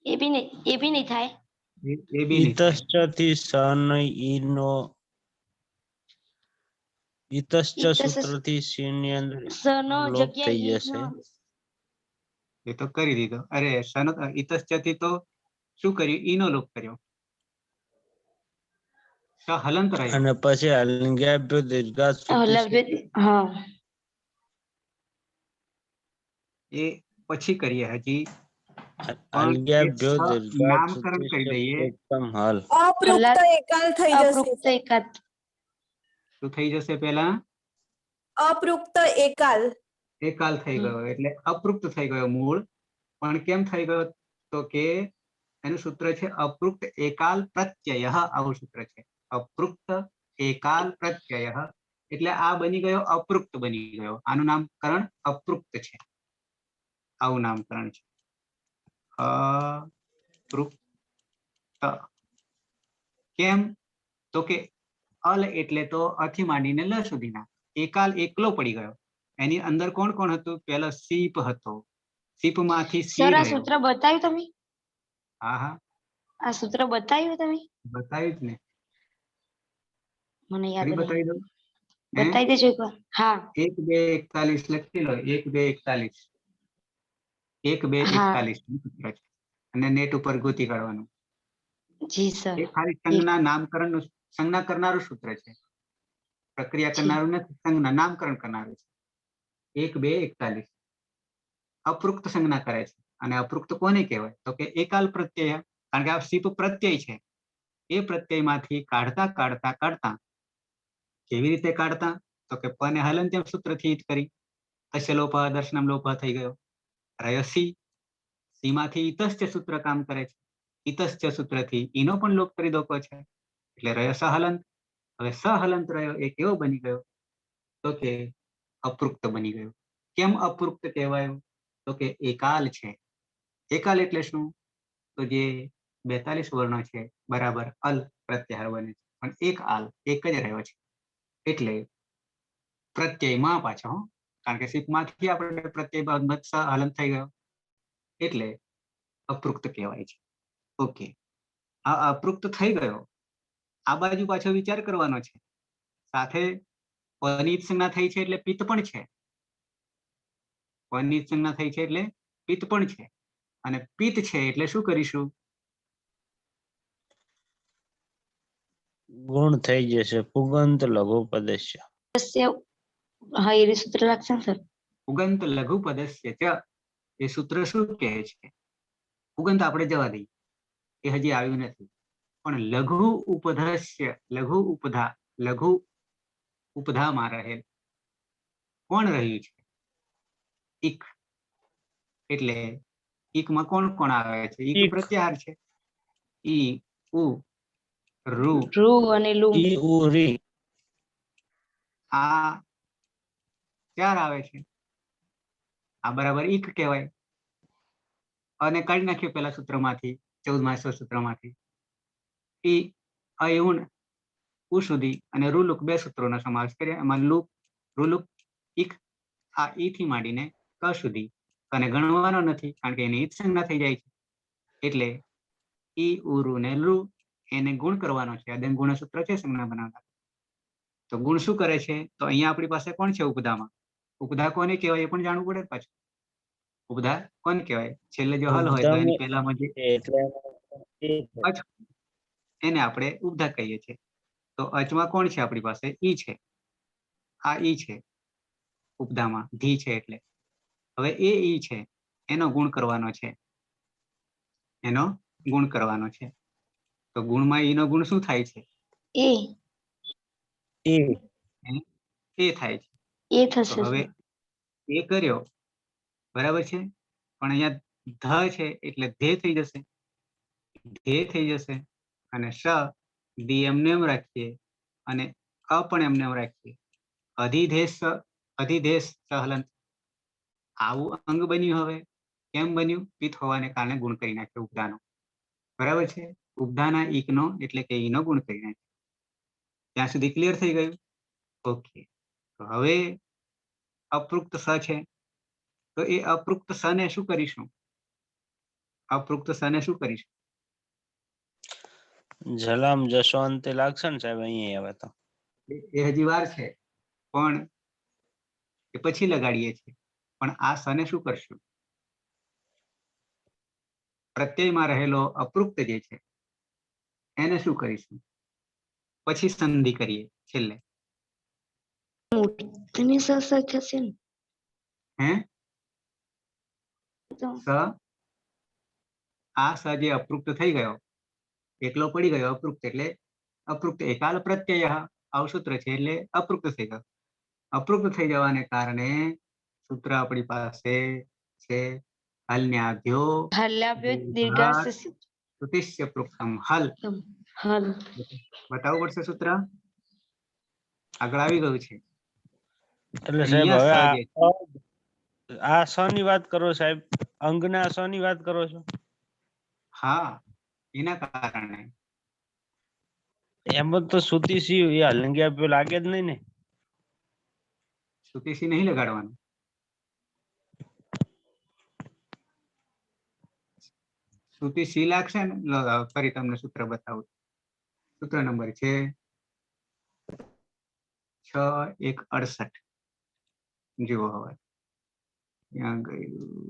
એ બી નહીં થાય. એ બી નહીં થાય. ઇતશ્ચ થી સન ઈનો ઇતશ્ચ સૂત્રથી સી ની અંદર સનો લોપ થઈ જગ્યાએ જશે. એ તો કરી દીધો. અરે સનો ઇતશ્ચ થી તો શું કર્યું? ઈનો લોપ કર્યો. સ હલંત રહ્યો. અને પછી અલંગ્યાભ્યો દીર્ઘાત હા, એ પછી કરીએ. હજી અલંગ્યાભ્યો દીર્ઘાત નામકરણ કરી દઈએ. એકદમ હાલ અપૃક્ત એકાલ થઈ જશે. અપૃક્ત એકાદ. શું થઈ જશે? પેલા અપૃક્ત એકાલ. એકાલ થઈ ગયો એટલે અપૃક્ત થઈ ગયો મૂળ. પણ કેમ થઈ ગયો? તો કે એનું સૂત્ર છે અપૃક્ત એકાલ પ્રત્યય. આવું સૂત્ર છે, અપૃક્ત એકાલ પ્રત્યય. એટલે આ બની ગયો અપૃક્ત બની ગયો. આનું નામકરણ અપૃક્ત છે. આવું નામકરણ છે અપૃક્ત. કેમ? તો કે અલ એટલે તો અથી માંડીને લ સુધીના. એકાલ એકલો પડી ગયો. એની અંદર કોણ કોણ હતું? પેલો સીપ હતો. સીપમાંથી સી સર આ ગયો. સૂત્ર બતાવ્યું તમે? હા હા, આ સૂત્ર બતાવ્યું તમે? બતાવ્યું જ ને. મને યાદ નહીં. બતાવી દઉં. બતાવી દેજો એકવાર. હા, 1 2 41 લખી લો. 1 2 41. 1 2 હા. 41 અને નેટ ઉપર ગોતી કાઢવાનું. જી સર એ ખાલી સંજ્ઞા નામકરણનું સંજ્ઞા કરનારું સૂત્ર છે, પ્રક્રિયા કરનારું નથી, સંજ્ઞા નામકરણ કરનારું છે. 1 2 41 અપૃક્ત સંજ્ઞા કરે છે. અને અપૃક્ત કોને કહેવાય? તો કે એકાલ પ્રત્યય, કારણ કે આ સીપ પ્રત્યય છે. એ પ્રત્યયમાંથી કાઢતા કેવી રીતે કાઢતા? તો કે પ ને હલંત્યમ સૂત્રથી ઈત કરી, તસ્ય લોપ દર્શનમ લોપ થઈ ગયો. રયસી, સીમાંથી ઈતશ્ચ સૂત્ર કામ કરે છે. ઈતશ્ચ સૂત્રથી ઈનો પણ લોપ કરી દોકો છે, એટલે રયસ હલંત. હવે સહલંત રહ્યો એ કેવો બની ગયો? તો કે અપૃક્ત બની ગયો. કેમ અપૃક્ત કહેવાયો? તો કે એકાલ છે. એકાલ એટલે શું? તો જે 42 વર્ણો છે બરાબર અલ પ્રત્યાહાર બને છે, પણ એક આલ એક જ રહ્યો છે. એટલે પ્રત્યયમાં પાછો, કારણ કે સીપમાંથી આપણે પ્રત્યય હલન થઈ ગયો, એટલે અપૃક્ત કહેવાય છે. ઓકે, આ અપૃક્ત થઈ ગયો. આ બાજુ પાછો વિચાર કરવાનો છે. સાથે પનિત સંજ્ઞા થઈ છે એટલે પિત્ત પણ છે. પનિત સંજ્ઞા થઈ છે એટલે પિત્ત પણ છે. અને પિત્ત છે એટલે શું કરીશું? ગુણ થઈ જશે પુગંત લઘુ પદસ્ય. હા એ સૂત્ર લાગશે ને સર. પુગંત લઘુ પદસ્ય ચ, એ સૂત્ર શું કહે છે? પુગંત આપણે જવા દઈએ, એ હજી આવ્યું નથી. પણ લઘુ ઉપધસ્ય, લઘુ ઉપધામાં રહેલ કોણ રહ્યું છે? ઈક. એટલે ઈકમાં કોણ કોણ આવે છે? ઈક ઈક. પ્રત્યાહાર છે. ઈ ઉ રૂ રૂ અને લુ. ઈ ઉ રી. આ 4 આવે છે. આ બરાબર ઈક કહેવાય. અને કાઢી નાખ્યો પેલા સૂત્રમાંથી, 14મા સૂત્રમાંથી. ઈ અયુણ ઉ સુધી અને રૂલુક 2 સૂત્રોનો સમાવેશ કર્યા. એમાં લુક રૂલુક ઈક, આ ઈ થી માંડીને ક સુધી અને ગણવાનો નથી, કારણ કે એની ઈત સંજ્ઞા થઈ જાય છે. એટલે ઈ ઉરુ ને લુ એને ગુણ કરવાનો છે. અદન ગુણ સૂત્ર છે સંજ્ઞા બનાવતા. તો ગુણ શું કરે છે? તો અહીંયા આપણી પાસે કોણ છે ઉપધામાં? ઉપધા કોને કહેવાય એ પણ જાણવું પડે પાછું. ઉપધા કોને કહેવાય? છેલ્લે જો હલ હોય તો એની પહેલામાં જે અચ, એને આપણે ઉપધા કહીએ છીએ. તો અચમાં કોણ છે આપણી પાસે? ઈ છે. આ ઈ છે ઉપધામાં, ધી છે એટલે. હવે એ ઈ છે, એનો ગુણ કરવાનો છે. એનો ગુણ કરવાનો છે. તો ગુણમાં ઈનો ગુણ શું થાય છે? એ એ થાય છે. એ તો થશે હવે એ કર્યો બરાબર છે, પણ અહીંયા ધ છે એટલે ધે થઈ જશે. ધે થઈ જશે અને શ દી એમને એમ રાખીએ અને અ પણ એમને એમ રાખીએ. અધિધેશ સહલંત. આવું અંગ બન્યું. હવે કેમ બન્યું? પિત્ત હોવાને કારણે ગુણ કરી નાખ્યો ઉપધાનો. બરાબર છે. ઉપધાના ઈકનો એટલે કે ઈનો ગુણ કરી નાખ્યો. ત્યાં સુધી ક્લિયર થઈ ગયું? ઓકે. તો હવે અપૃક્ત સ છે, તો એ અપૃક્ત સ ને શું કરીશું? અપૃક્ત સ ને શું કરીશું? જલામ જશો અંતે લાગશે ને સાહેબ અહીંયા હવે તો. એ હજી વાર છે, પણ એ પછી લગાડીએ છીએ. પણ આ સને શું કરશું? પ્રત્યયમાં રહેલો અપૃક્ત જે છે એને શું કરીશું? પછી સંધિ કરીએ છેલ્લે. મોટી થશે ને હે તો સ, આ સ જે અપૃક્ત થઈ ગયો, એકલો પડી ગયો અપૃક્ત, એટલે અપૃક્ત એકાલ પ્રત્યય આવું સૂત્ર છે એટલે અપૃક્ત થઈ ગયો. અપૃક્ત થઈ જવાને કારણે સૂત્ર આપણી પાસે છે હલ્યાભ્યો હલ્યાભ્યો દીર્ઘાસ્ત શ્રુતિસ્ય પૃક્તમ હલ. હલ. બતાવવું પડશે સૂત્ર. આગળ આવી ગયું છે. એટલે સાહેબ હવે અહીંયા સ જે આ સ ની વાત કરો સાહેબ, અંગના સ ની વાત કરો છો? હા, એના કારણે એમ તો સુતી સી એ હલંગી આપ્યો લાગે જ નહીં ને. શ્રુતિસી નહીં લગાડવાનું. શ્રુતિ સી લાગશે ને, ફરી તમને સૂત્ર બતાવું. સૂત્ર નંબર છે 6-1-68. જુઓ હવે ત્યાં ગયું.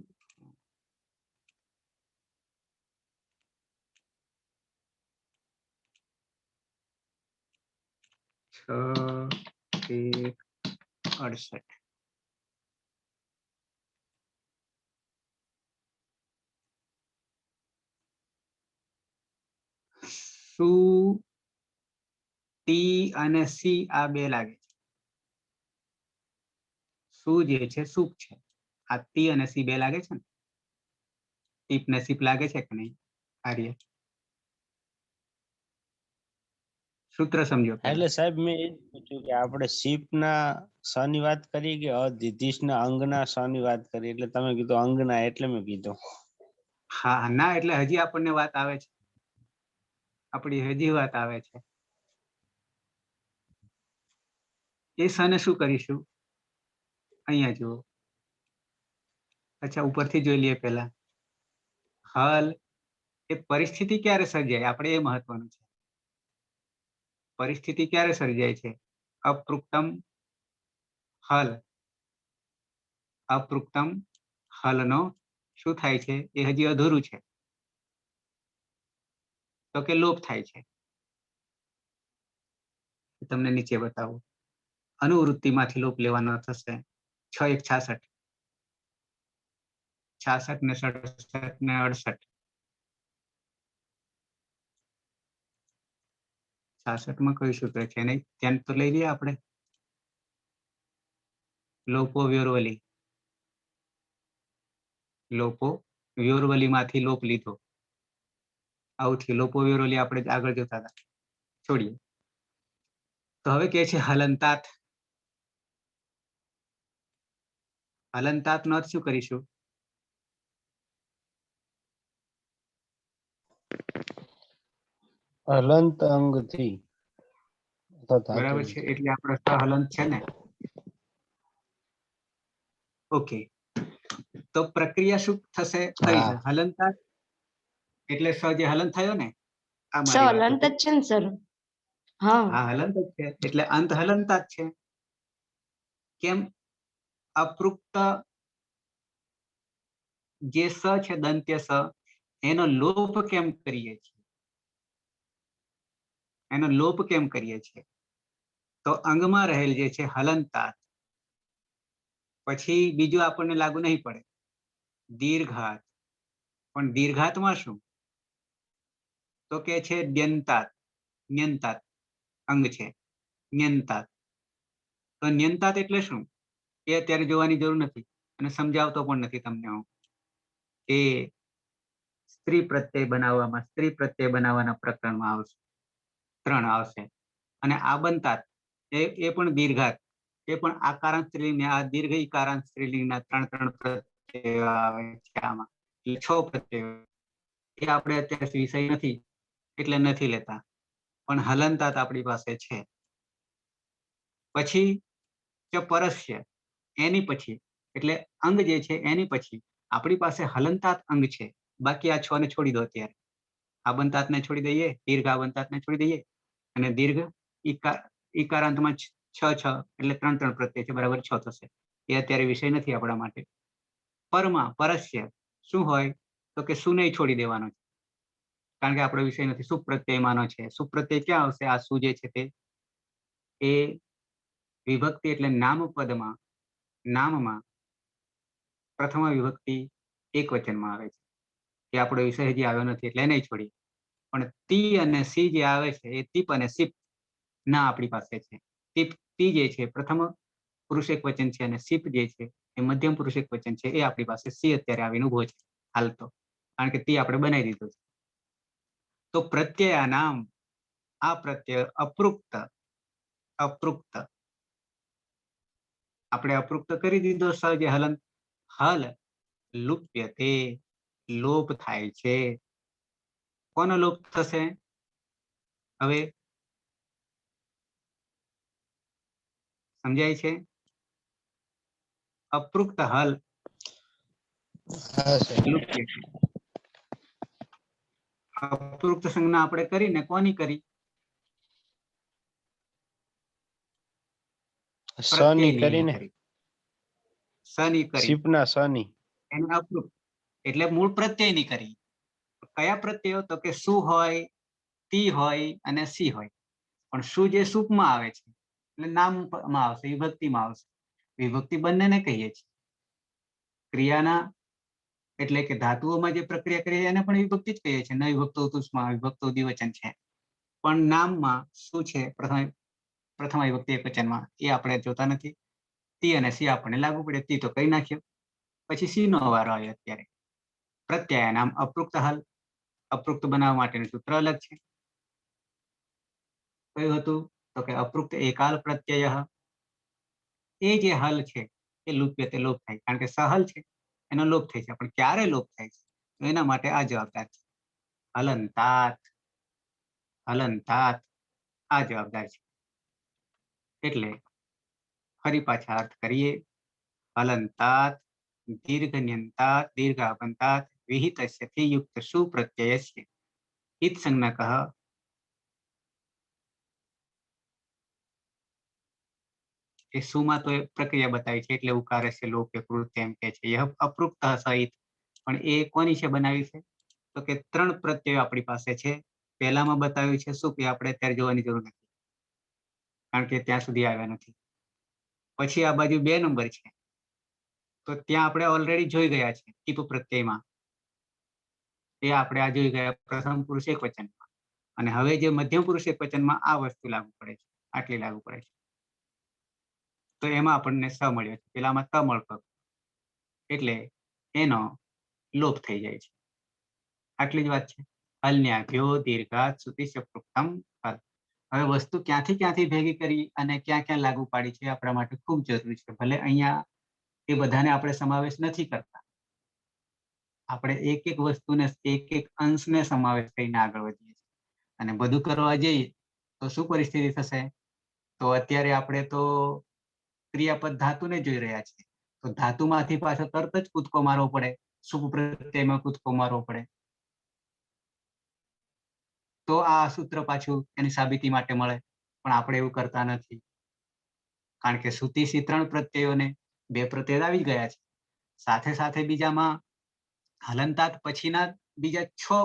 68. શું ટી અને સી આ બે લાગે છે? શું જે છે સૂપ છે. આ ટી અને સી બે લાગે છે ને? ટીપ ને સીપ લાગે છે કે નહીં? આર્ય સૂત્ર સમજો પહેલા. એટલે સાહેબ મેં એ જ પૂછ્યું કે આપણે શીપ ના સ ની વાત કરી કે અધિધિશ ના અંગના સ ની વાત કરી, એટલે તમે કીધું અંગના એટલે મેં કીધું. હા ના એટલે હજી આપણને વાત આવે છે, આપણી હજી વાત આવે છે. એ સને શું કરીશું? અહીંયા જુઓ. અચ્છા ઉપરથી જોઈ લઈએ પહેલા. હલ એ પરિસ્થિતિ ક્યારે સર્જાય આપણે એ મહત્વનું છે. પરિસ્થિતિ ક્યારે સર્જાય છે? અપૃક્તમ હલ. અપૃક્તમ હલનો શું થાય છે એ હજી અધૂરું છે, તો કે લોપ થાય છે. તમને નીચે બતાવું. અનુવૃત્તિમાંથી લોપ લેવાનો થશે 6 × 66. 66 ને 67 ને 68. 66 માં કયું સૂત્ર છે નહીં ધ્યાન તો લઈ લઈએ આપણે. લોપો વ્યોરવલી. લોપો વ્યોરવલી માંથી લોપ લીધો. આવું થયું. લોપો વ્યોરવલી આપણે આગળ જોતા હતા, છોડીએ. તો હવે કે છે હલંતાત. હલંતાત નો અર્થ શું કરીશું? હલંત અંગથી બરાબર છે, એટલે આપણો સહલંત છે ને. ઓકે, તો પ્રક્રિયા શું થશે? કરી છે હલંતાત એટલે સ જે હલન થયો ને, આ મારી વાત હલંત હતી. જ છે ને સર? હા હા હલંત જ છે, એટલે અંત હલંતાત છે. કેમ? અપૃક્ત જે સ છે દંત્ય સ, એનો લોપ કેમ કરીએ છીએ? એનો લોપ કેમ કરીએ છીએ? તો અંગમાં રહેલ જે છે હલંતાત, પછી બીજું આપણને લાગુ નહીં પડે દીર્ઘાત. પણ દીર્ઘાતમાં શું? તો કે છે ન્યંતાત. ન્યંતાત અંગ છે, ન્યંતાત. તો ન્યંતાત એટલે શું એ અત્યારે જોવાની જરૂર નથી, અને સમજાવતો પણ નથી તમને હું. એ સ્ત્રી પ્રત્યય બનાવવામાં, સ્ત્રી પ્રત્યય બનાવવાના પ્રકરણમાં આવશે, 3 આવશે. અને આ બનતાત એ પણ દીર્ઘાત, એ પણ આકારાંત સ્ત્રીલિંગ ને આ દીર્ઘ ઈકારાંત સ્ત્રીલિંગના 3 પ્રત્યયો આવે છે આમાં. એટલે 6 પ્રત્યયો. એ આપણે અત્યારે વિષય નથી એટલે નથી લેતા, પણ હલંતાત આપણી પાસે છે. પછી પરસ્ય, એની પછી, એટલે અંગ જે છે એની પછી આપણી પાસે હલંતાત અંગ છે. બાકી આ 6 ને છોડી દો અત્યારે. આ બંતાત ને છોડી દઈએ, દીર્ઘ આ બંતાત ને છોડી દઈએ, અને દીર્ઘ ઈકારાંતમાં 6 એટલે 3 પ્રત્યય છે, બરાબર 6 થશે. એ અત્યારે વિષય નથી આપણા માટે. પરમાં પરસ્ય શું હોય? તો કે શું નહીં છોડી દેવાનો છે, કારણ કે આપણો વિષય નથી. સુપ્રત્યયમાંનો છે. સુપ્રત્યય ક્યાં આવશે? આ શું જે છે તે એ વિભક્તિ એટલે નામપદમાં, નામમાં પ્રથમ વિભક્તિ એકવચનમાં આવે છે. એ આપણો વિષય હજી આવ્યો નથી એટલે નહીં છોડીએ. પણ તી અને સી જે આવે છે એ તીપ અને સીપ ના આપણી પાસે છે. તી જે છે પ્રથમ પુરુષ એકવચન છે, અને સીપ જે છે એ મધ્યમ પુરુષ એકવચન છે. એ આપણી પાસે સી અત્યારે આવીને ઉભો છે હાલતો, કારણ કે તી આપણે બનાવી દીધો છે. તો પ્રત્યય નામ, આ પ્રત્યય અપૃક્ત. અપૃક્ત આપણે અપૃક્ત કરી દીધો. સ જે હલન, હલ લુપ્યતે લોપ થાય છે. કોનો લોપ થશે? હવે સમજાય છે? અપૃક્ત હલ લુપ્ય છે. અપૃક્ત સંજ્ઞા આપણે કરીને કોની કરી? સની કરીને, સની કરી, શીપના સની. એને અપૃક્ત એટલે મૂળ પ્રત્યયની કરી. કયા પ્રત્યયો? તો કે શું હોય, તી હોય અને સી હોય. પણ શું જે સૂપમાં આવે છે એટલે નામમાં આવશે, વિભક્તિમાં આવશે. વિભક્તિ બંનેને કહીએ છીએ. ક્રિયાના એટલે કે ધાતુઓમાં જે પ્રક્રિયા કરીએ એને પણ વિભક્તિ જ કહીએ છીએ. ન વિભક્તો ઉત્તુષ્મા, વિભક્તો દ્વિવચન છે. પણ નામમાં શું છે પ્રથમ વિભક્તિ એકવચનમાં એ આપણે જોતા નથી. તી અને સી આપણને લાગુ પડે. તી તો કઈ નાખ્યો. પછી સી નો વારો આવ્યો. અત્યારે પ્રત્યય નામ અપૃક્ત હલ. અપૃક્ત બનાવવા માટેનું સૂત્ર અલગ છે. કયું હતું? તો કે અપૃક્ત એકાલ પ્રત્યય. એ જે હલ છે એ લુપ્યતે લોપ થાય, કારણ કે સહલ છે એનો લોપ થાય છે. પણ ક્યારે લોપ થાય છે તો એના માટે આ જવાબદાર છે. હલંતાત, હલંતાત આ જવાબદાર છે. એટલે ફરી પાછા અર્થ કરીએ. હલંતાત દીર્ઘન્યંતાત દીર્ઘાબંતાત વિહિતસ્યથી યુક્ત સુપ્રત્યયસ્ય હિત સંજ્ઞકઃ એ સુમાં તો પ્રક્રિયા બતાવી છે એટલે ઉકારસ્ય લોપ્ય કૃત્ય એમ કે છે. યહ અપૃક્ત સહિત, પણ એ કોની છે બનાવી છે? તો કે 3 પ્રત્યયો આપણી પાસે છે. પહેલામાં બતાવ્યું છે સુપ, એ આપણે અત્યારે જોવાની જરૂર નથી કારણ કે ત્યાં સુધી આવ્યા નથી. પછી આ બાજુ 2 નંબર છે તો ત્યાં આપણે ઓલરેડી જોઈ ગયા છે ટીપ પ્રત્યયમાં. એ આપણે આ જોઈ ગયા પ્રથમ પુરુષ એકવચનમાં. અને હવે જે મધ્યમ પુરુષ એકવચનમાં આ વસ્તુ લાગુ પડે છે, આટલી લાગુ પડે છે. તો એમાં આપણને સ મળ્યો છે, પેલામાં ત મળતો એટલે એનો લોપ થઈ જાય છે. આટલી જ વાત છે. હલ્ન્યાભ્યો દીર્ઘાત સુતિસ્ય પૃક્તમ હલ. હવે વસ્તુ ક્યાંથી ભેગી કરી અને ક્યાં ક્યાં લાગુ પાડી છે આપણા માટે ખૂબ જરૂરી છે. ભલે અહીંયા એ બધાને આપણે સમાવેશ નથી કરતા, આપણે એક એક વસ્તુને એક એક અંશને સમાવેશ કરીને આગળ વધીએ છીએ. અને બધું કરવા જઈએ તો શું પરિસ્થિતિ થશે? તો અત્યારે આપણે તો ક્રિયાપદ ધાતુને જોઈ રહ્યા છીએ, તો ધાતુમાંથી પાછો તરત જ કૂદકો મારવો પડે, સુપ પ્રત્યયમાં કૂદકો મારવો પડે. તો આ સૂત્ર પાછું એની સાબિતી માટે મળે. પણ આપણે એવું કરતા નથી, કારણ કે સુતી 3 પ્રત્યયોને 2 પ્રત્યય આવી ગયા છે. સાથે સાથે બીજામાં હલંતાત પછીના બીજા 6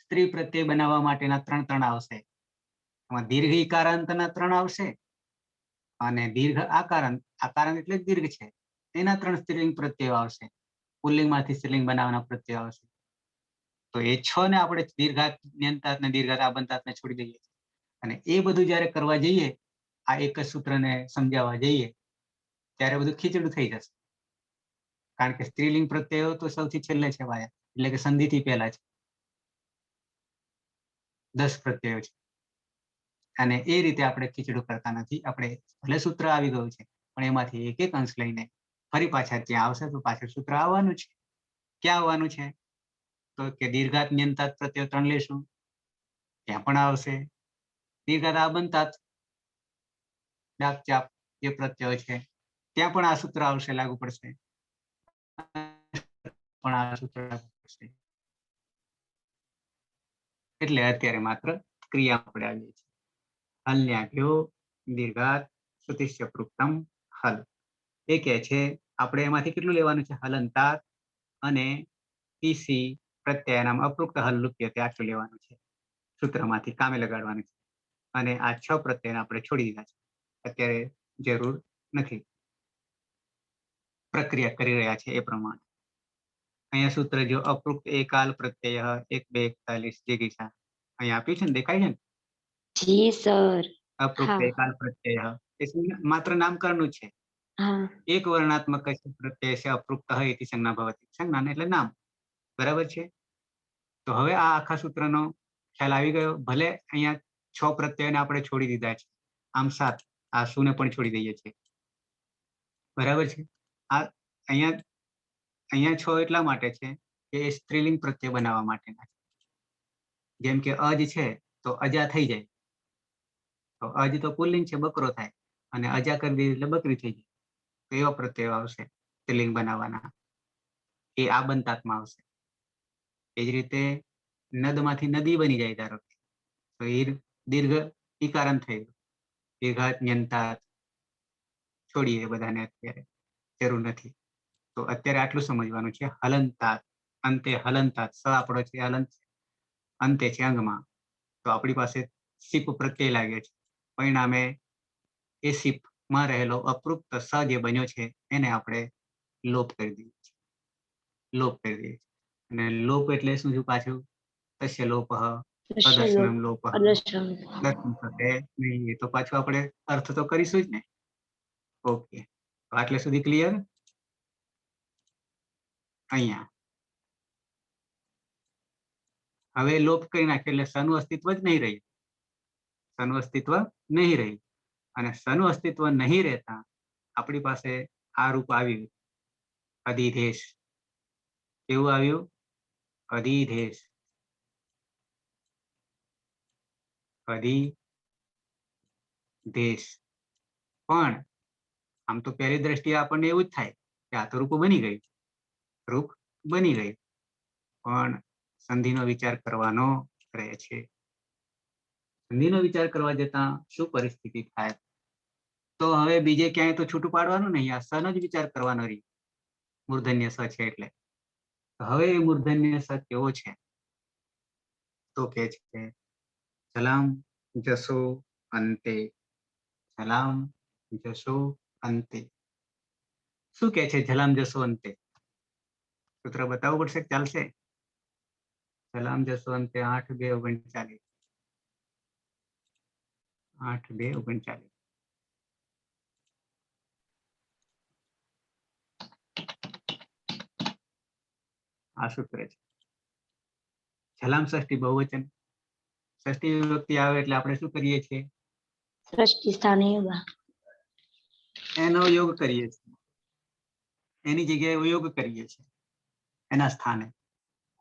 સ્ત્રી પ્રત્યય બનાવવા માટેના 3 આવશે. એમાં દીર્ઘ ઈકારાંતના 3 આવશે અને દીર્ઘ આકારાંત એટલે દીર્ઘ છે એના 3 સ્ત્રીલિંગ પ્રત્યયો આવશે. પુલ્લિંગમાંથી સ્ત્રીલિંગ બનાવવાના પ્રત્યયો આવશે. તો એ 6 ને આપણે દીર્ઘાન્યંતાત ને દીર્ઘાબંતાતને છોડી દઈએ. અને એ બધું જ્યારે કરવા જઈએ, આ એક જ સૂત્રને સમજાવવા જઈએ, ત્યારે બધું ખીચડું થઈ જશે. કારણ કે સ્ત્રીલિંગ પ્રત્યયો તો સૌથી છેલ્લે છે વાયા, એટલે કે સંધિથી પહેલા છે. 10 પ્રત્યયો છે. અને એ રીતે આપણે ખીચડું કરતા નથી. આપણે ભલે સૂત્ર આવી ગયું છે પણ એમાંથી એક એક અંશ લઈને ફરી પાછા ત્યાં આવશે તો પાછળ સૂત્ર આવવાનું છે. ક્યાં આવવાનું છે? તો કે દીર્ઘાન્યંતાત પ્રત્યય 3 લેશું, ત્યાં પણ આવશે. દીર્ઘાબંતાત ડાક ચાપ જે પ્રત્યય છે ત્યાં પણ આ સૂત્ર આવશે, લાગુ પડશે. પણ આ સૂત્ર લાગુ પડશે. એટલે અત્યારે માત્ર ક્રિયા આપણે આવીએ છીએ. હલ્ન્યાભ્યો દીર્ઘાત સુતિસ્ય પૃક્તમ હલ. એ કહે છે આપણે એમાંથી કેટલું લેવાનું છે? હલંતાત અને ઈસી પ્રત્યયનામ અપૃક્ત હલ લુપ્યતે આટલું લેવાનું છે. સૂત્રમાંથી કામે લગાડવાનું છે. અને આ 6 પ્રત્યયને આપણે છોડી દીધા છે. અત્યારે જરૂર નથી. પ્રક્રિયા કરી રહ્યા છે એ પ્રમાણે. અહીંયા સૂત્ર જો અપૃક્ત એકાલ પ્રત્યય 1 2 41 જિગીષા અહીંયા આપ્યું છે ને, દેખાય છે ને? જી સર. અપૃક્ત હા. એકાલ પ્રત્યય એ માત્ર નામકરણનું છે. હા. એક વર્ણાત્મક પ્રત્યય છે અપૃક્ત ઇતિ સંજ્ઞા ભવતિ. સંજ્ઞા એટલે નામ. બરાબર છે? તો હવે આ આખા સૂત્રનો ખ્યાલ આવી ગયો. ભલે અહીંયા 6 પ્રત્યયને આપણે છોડી દીધા છે, આમ 7 આ સુને પણ છોડી દઈએ છીએ. બરાબર છે? આ અહીંયા 6 એટલા માટે છે કે એ સ્ત્રીલિંગ પ્રત્યય બનાવવા માટેના છે. જેમ કે અજ છે તો અજા થઈ જાય, તો અજ તો પુલ્લિંગ છે, બકરો થાય, અને અજા કરી દીધી એટલે બકરી થઈ જાય. તો એવા પ્રત્યયો આવશે સ્ત્રીલિંગ બનાવવાના. એ આ બંતાત્માં આવશે. એ જ રીતે નદમાંથી નદી બની જાય ધારો કે, તો એ દીર્ઘ ઈકારાંત થઈ ગયું. દીર્ઘાન્યંતાત છોડીએ બધાને, અત્યારે જરૂર નથી. તો અત્યારે આટલું સમજવાનું છે. હલંતાત અંતે હલંતાત સ આપણો છે હલંત, અંતે છે અંગમાં. તો આપણી પાસે સીપ પ્રત્યય લાગે છે. પરિણામે એ સીપમાં રહેલો અપૃક્ત સ જે બન્યો છે એને આપણે લોપ કરી દઈએ છીએ. લોપ કરી દઈએ છીએ. અને લોપ એટલે શું થયું પાછું? તસ્ય લોપઃ અદર્શનમ લોપઃ અદર્શન. દર્શન થશે નહીં. એ તો પાછું આપણે અર્થ તો કરીશું જ ને. ઓકે, તો આટલે સુધી ક્લિયર? અહીંયા હવે લોપ કરી નાખીએ એટલે સનું અસ્તિત્વ જ નહીં રહ્યું. સનું અસ્તિત્વ નહીં રહ્યું. અને સનું અસ્તિત્વ નહીં રહેતા આપણી પાસે આ રૂપ આવ્યું અધિધેશ. કેવું આવ્યું? અધિધેશ. અધિધેશ. પણ આમ તો પહેલી દ્રષ્ટિએ આપણને એવું જ થાય કે આ તો રૂપ બની ગયું. રૂપ બની ગયું. પણ સંધિનો વિચાર કરવાનો રહે છે. સંધિનો વિચાર કરવા જતા શું પરિસ્થિતિ થાય? તો હવે બીજે ક્યાંય તો છૂટું પાડવાનું નહીં, આ સનો જ વિચાર કરવાનો રહી. મૂર્ધન્ય સ છે એટલે. તો હવે એ મૂર્ધન્ય સ કેવો છે? તો કે છે જલામ જસો અંતે. જલામ જસો અંતે. શું કે છે જલામ જસો અંતે? સૂત્ર બતાવવું પડશે કે ચાલશે? જલામ જસો અંતે 8-2-39. 8-2-39. આ સૂત્ર છે. જલામ ષષ્ઠી બહુવચન. ષષ્ઠી વિભક્તિ આવે એટલે આપણે શું કરીએ છીએ? સૃષ્ટિ સ્થાને એનો યોગ કરીએ છીએ. એની જગ્યાએ યોગ કરીએ છીએ. એના સ્થાને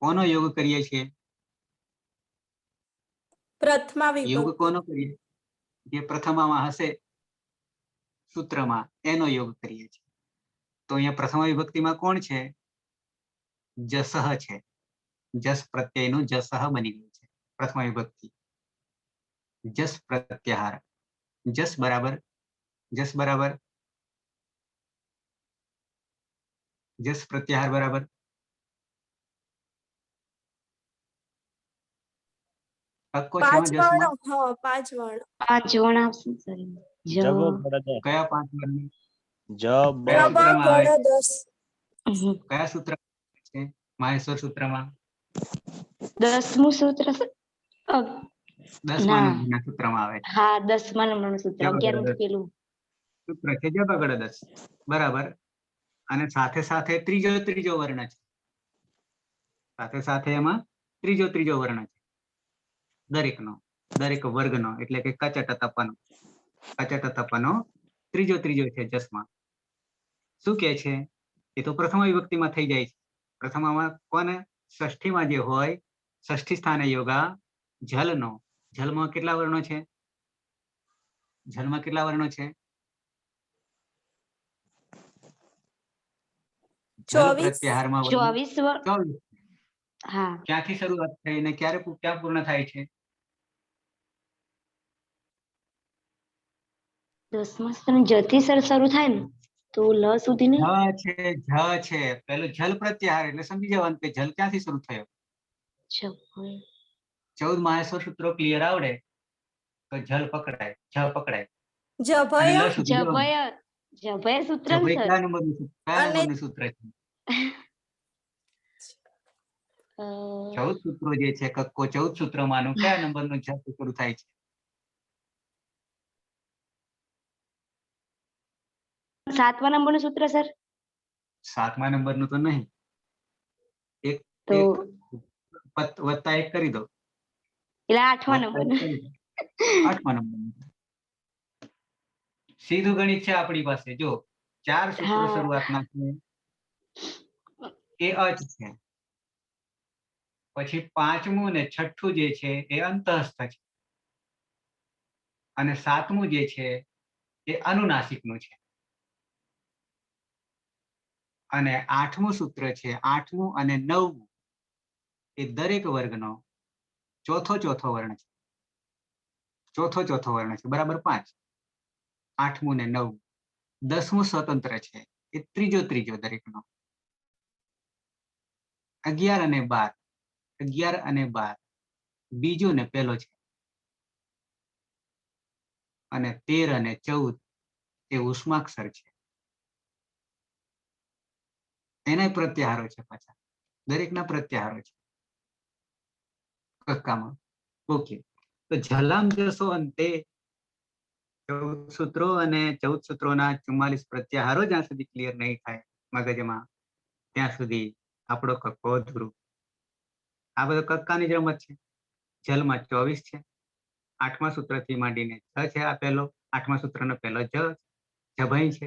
કોનો યોગ કરીએ છીએ? પ્રથમા યોગ વિભક્તિ. કોનો કરીએ? જે પ્રથમામાં હશે સૂત્રમાં એનો યોગ કરીએ છીએ. તો અહીંયા પ્રથમ વિભક્તિમાં કોણ છે? જસહ છે. જસ પ્રત્યયનું જસહ બની ગયું છે પ્રથમ વિભક્તિ. જસ પ્રત્યાહાર. જસ બરાબર જસ બરાબર જસ પ્રત્યાહાર બરાબર કક્કો છે 5 જસમાં? વર્ણ. હા, 5 વર્ણ. 5 વણ આવશે સર. જ જબ બળદ. કયા 5 વર્ણ? જબ કયા પ્રભ સૂત્રમાં આવે? ગણ દસ. કયા સૂત્ર છે? માહેશ્વર સૂત્રમાં 10મું સૂત્ર સર. 10મા ના. નંબરના સૂત્રમાં આવે છે. હા 10મા નંબરનું સૂત્ર. જબ 11મું બરાબર. પેલું. સૂત્ર છે જબ આગળ 10 બરાબર. અને સાથે સાથે ત્રીજો વર્ણ છે. સાથે સાથે એમાં ત્રીજો વર્ણ છે દરેકનો, દરેક વર્ગનો. એટલે કે કચટ તપનો. કચટ તપનો ત્રીજો છે જસમાં. શું કે છે? એ તો પ્રથમ વિભક્તિમાં થઈ જાય છે. પ્રથમમાં કોને? ષષ્ઠીમાં જે હોય ષષ્ઠી સ્થાને યોગા જલનો. જલમાં કેટલા વર્ણો છે? જલમાં કેટલા વર્ણો છે? જલ 24. પ્રત્યાહારમાં વર્ણો 24 વણ. 24. હા ક્યાંથી શરૂઆત થઈ અને ક્યાં પૂર્ણ થાય છે? 10મા સર જથી સર શરૂ થાય ને તો લ સુધી ને. છે. પેલું જલ પ્રત્યાહાર એટલે સમજી જવાનું કે જલ ક્યાંથી શરૂ થયો. 14 માહેશ્વર સૂત્રો ક્લિયર આવડે તો જલ પકડાય, જ પકડાય. અને જભય. લ સુધી જવાનું. જભય સૂત્ર જભય સર. કયા નંબરનું સૂત્ર છે? 14 સૂત્રો જે છે કક્કો 14 સૂત્રમાંનું કયા નંબરનું જ શરૂ થાય છે? 7મા નંબરનું સૂત્ર સર. 7મા નંબરનું તો નહીં. તો વત્તા 1 કરી દો. એટલે 8મા નંબરનું. 8મા નંબરનું. સીધું ગણિત છે આપણી પાસે. જો 4 સૂત્રો હા. શરૂઆતના છે એ અચ છે. પછી 5મું અને 6ઠું જે છે એ અંતઃસ્થ છે. અને 7મું જે છે એ અનુનાસિકનું છે. અને 8મું સૂત્ર છે, 8મું અને 9મું એ દરેક વર્ગનો ચોથો વર્ણ છે. ચોથો વર્ણ છે બરાબર 5. 8મું ને 9મું. 10મું સ્વતંત્ર છે એ ત્રીજો દરેકનો. 11 અને 12 બીજો ને પહેલો છે. અને 13 અને 14 એ ઉષ્માક્ષર છે. એના પ્રત્યાહારો છે પાછા, દરેકના પ્રત્યાહારો છે કક્કામાં. ઓકે, તો ઝલામ જશો અંતે 14 સૂત્રો અને 14 સૂત્રોના 44 પ્રત્યાહારો જ્યાં સુધી ક્લિયર નહીં થાય મગજમાં, ત્યાં સુધી આપણો કક્કો અધૂરો. આ બધો કક્કાની જ રમત છે. જલમાં 24 છે, 8મા સૂત્રથી માંડીને 6 છે. આ પહેલો 8મા સૂત્રનો પહેલો જભઈ છે,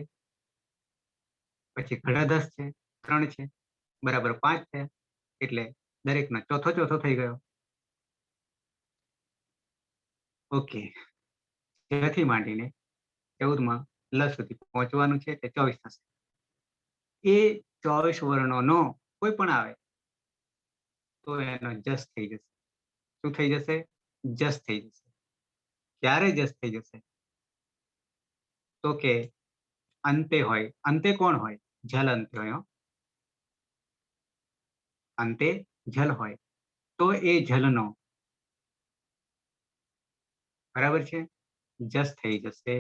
પછી ઘડાધસ છે 3 છે, બરાબર 5 છે, એટલે દરેકનો ચોથો થઈ ગયો. ઓકે, થી માંડીને 14માં લ સુધી પહોંચવાનું છે, તે 24 થશે. એ 24 વર્ણોનો કોઈ પણ આવે તો એનો જસ થઈ જશે. શું થઈ જશે? જસ થઈ જશે. ક્યારે જસ થઈ જશે? તો કે અંતે હોય. અંતે કોણ હોય? જલ અંતે હોય. અંતે જલ હોય તો એ જલનો, બરાબર છે, જસ થઈ જશે.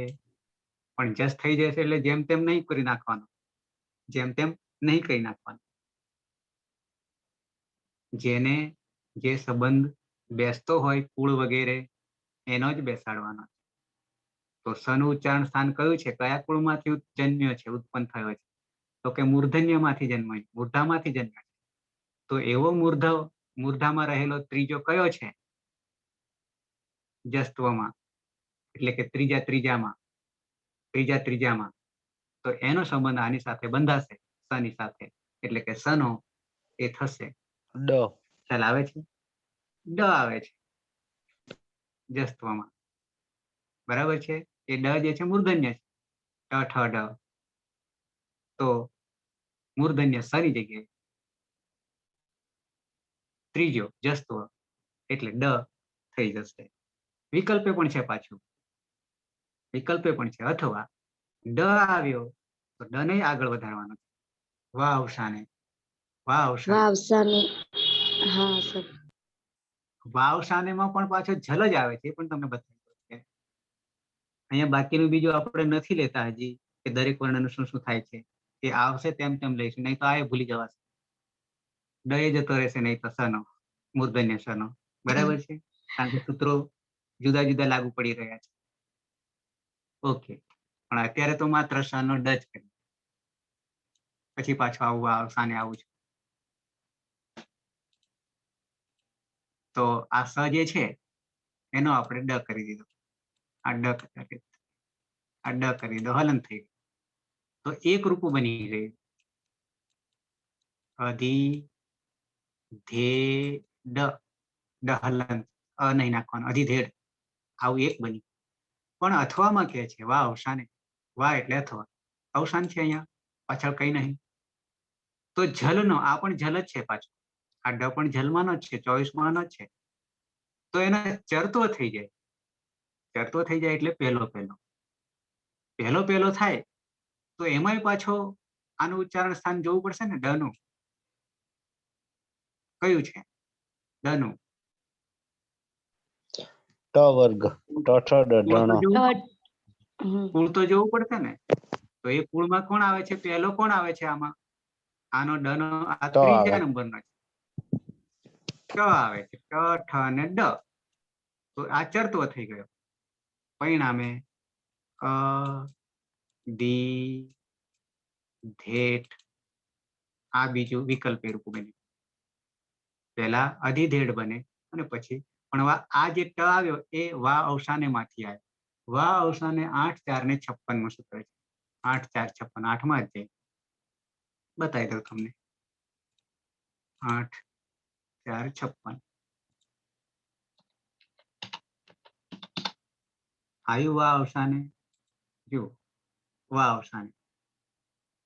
પણ જસ થઈ જશે એટલે જેમ તેમ નહીં કરી નાખવાનું, જેમ તેમ નહીં કરી નાખવાનું. જેને જે સંબંધ બેસતો હોય કુળ વગેરે એનો જ બેસાડવાનો. તો સનું ઉચ્ચારણ સ્થાન કયું છે? કયા કુળમાંથી જન્મ્યો છે, ઉત્પન્ન થયો છે? તો કે મૂર્ધન્યમાંથી જન્મ્યો, મૂર્ધામાંથી જન્મ્યો છે. તો એવો મૂર્ધામાં રહેલો ત્રીજો કયો છે? જસ્ત્વમાં, એટલે કે ત્રીજામાં. તો એનો સંબંધ આની સાથે બંધાશે, સની સાથે, એટલે કે સનો એ થશે ડ. ખ્યાલ આવે છે? ડ આવે છે જસ્ત્વમાં, બરાબર છે. એ ડ જે છે મૂર્ધન્ય છે, ટ ઠ ડ. તો મૂર્ધન્ય સની જગ્યાએ ત્રીજો જસ્ત્વ એટલે ડ થઈ જશે. વિકલ્પે પણ છે પાછું, વિકલ્પે પણ છે. અથવા ડ આવ્યો તો ડ ને આગળ વધારવાનો છે. વા અવસાને, વા અવસાને, વાવસાને. હા સર. વા અવસાનેમાં પણ પાછો જલ જ આવે છે, એ પણ તમને બતાવી દઉં. અહીંયા બાકીનું બીજું આપણે નથી લેતા હજી, કે દરેક વર્ણનું શું શું થાય છે. એ આવશે તેમ તેમ લઈશું, નહીં તો આ ભૂલી જવાશે. ડ એ જતો રહેશે, નહીં તો સનો, મૂર્ધન્ય સનો, બરાબર છે. કારણ કે સૂત્રો જુદા જુદા લાગુ પડી રહ્યા છે. ઓકે, પણ અત્યારે તો માત્ર સનો ડ જ કરી, પછી પાછું આવું સાને આવું છે. તો આ સ જે છે એનો આપણે ડ કરી દીધો, આ ડ કરી દીધો, હલન થઈ ગયું. તો એક રૂપું બની ગયું. અધી ધેડ, ડ હલન, નહીં નાખવાનું, અધિધેડ, આવું એક બની. પણ અથવામાં કે છે વા અવસાને, વા એટલે અથવા, અવસાન છે અહીંયા, પાછળ કઈ નહીં. તો જલનો, આ પણ જલ જ છે પાછો, આ ડ પણ જલમાંનો જ છે, 24માંનો જ છે. તો એના ચરતો થઈ જાય, ચરતો થઈ જાય એટલે પહેલો થાય. તો એમાંય પાછો આનું ઉચ્ચારણ સ્થાન જોવું પડશે ને, ડ નું. કયું છે? ડ નું ટ વર્ગ, ટ ઠ ડ ઢણ. કુળ તો જોવું પડશે ને. તો એ કુળમાં કોણ આવે છે? પહેલો કોણ આવે છે આમાં? આનો ડ નો આ ત્રીજા નંબરનો છે, ટ આવે છે. ટ ઠ અને ડ. તો આ ચરતો થઈ ગયો. પરિણામે દી ધેટ, આ બીજું વિકલ્પે રૂપ બને. પહેલા અધિધેડ બને અને પછી, પણ આ જે ટ આવ્યો એ વા અવસાને માંથી આવ્યો. વા અવસાને 8 4 ને 56 સૂત્ર છે. 8 4 56, 8મા અધ્યાય બતાવી દઉં તમને. 8 4 56 આયુ વા અવસાને. જો વા અવસાને,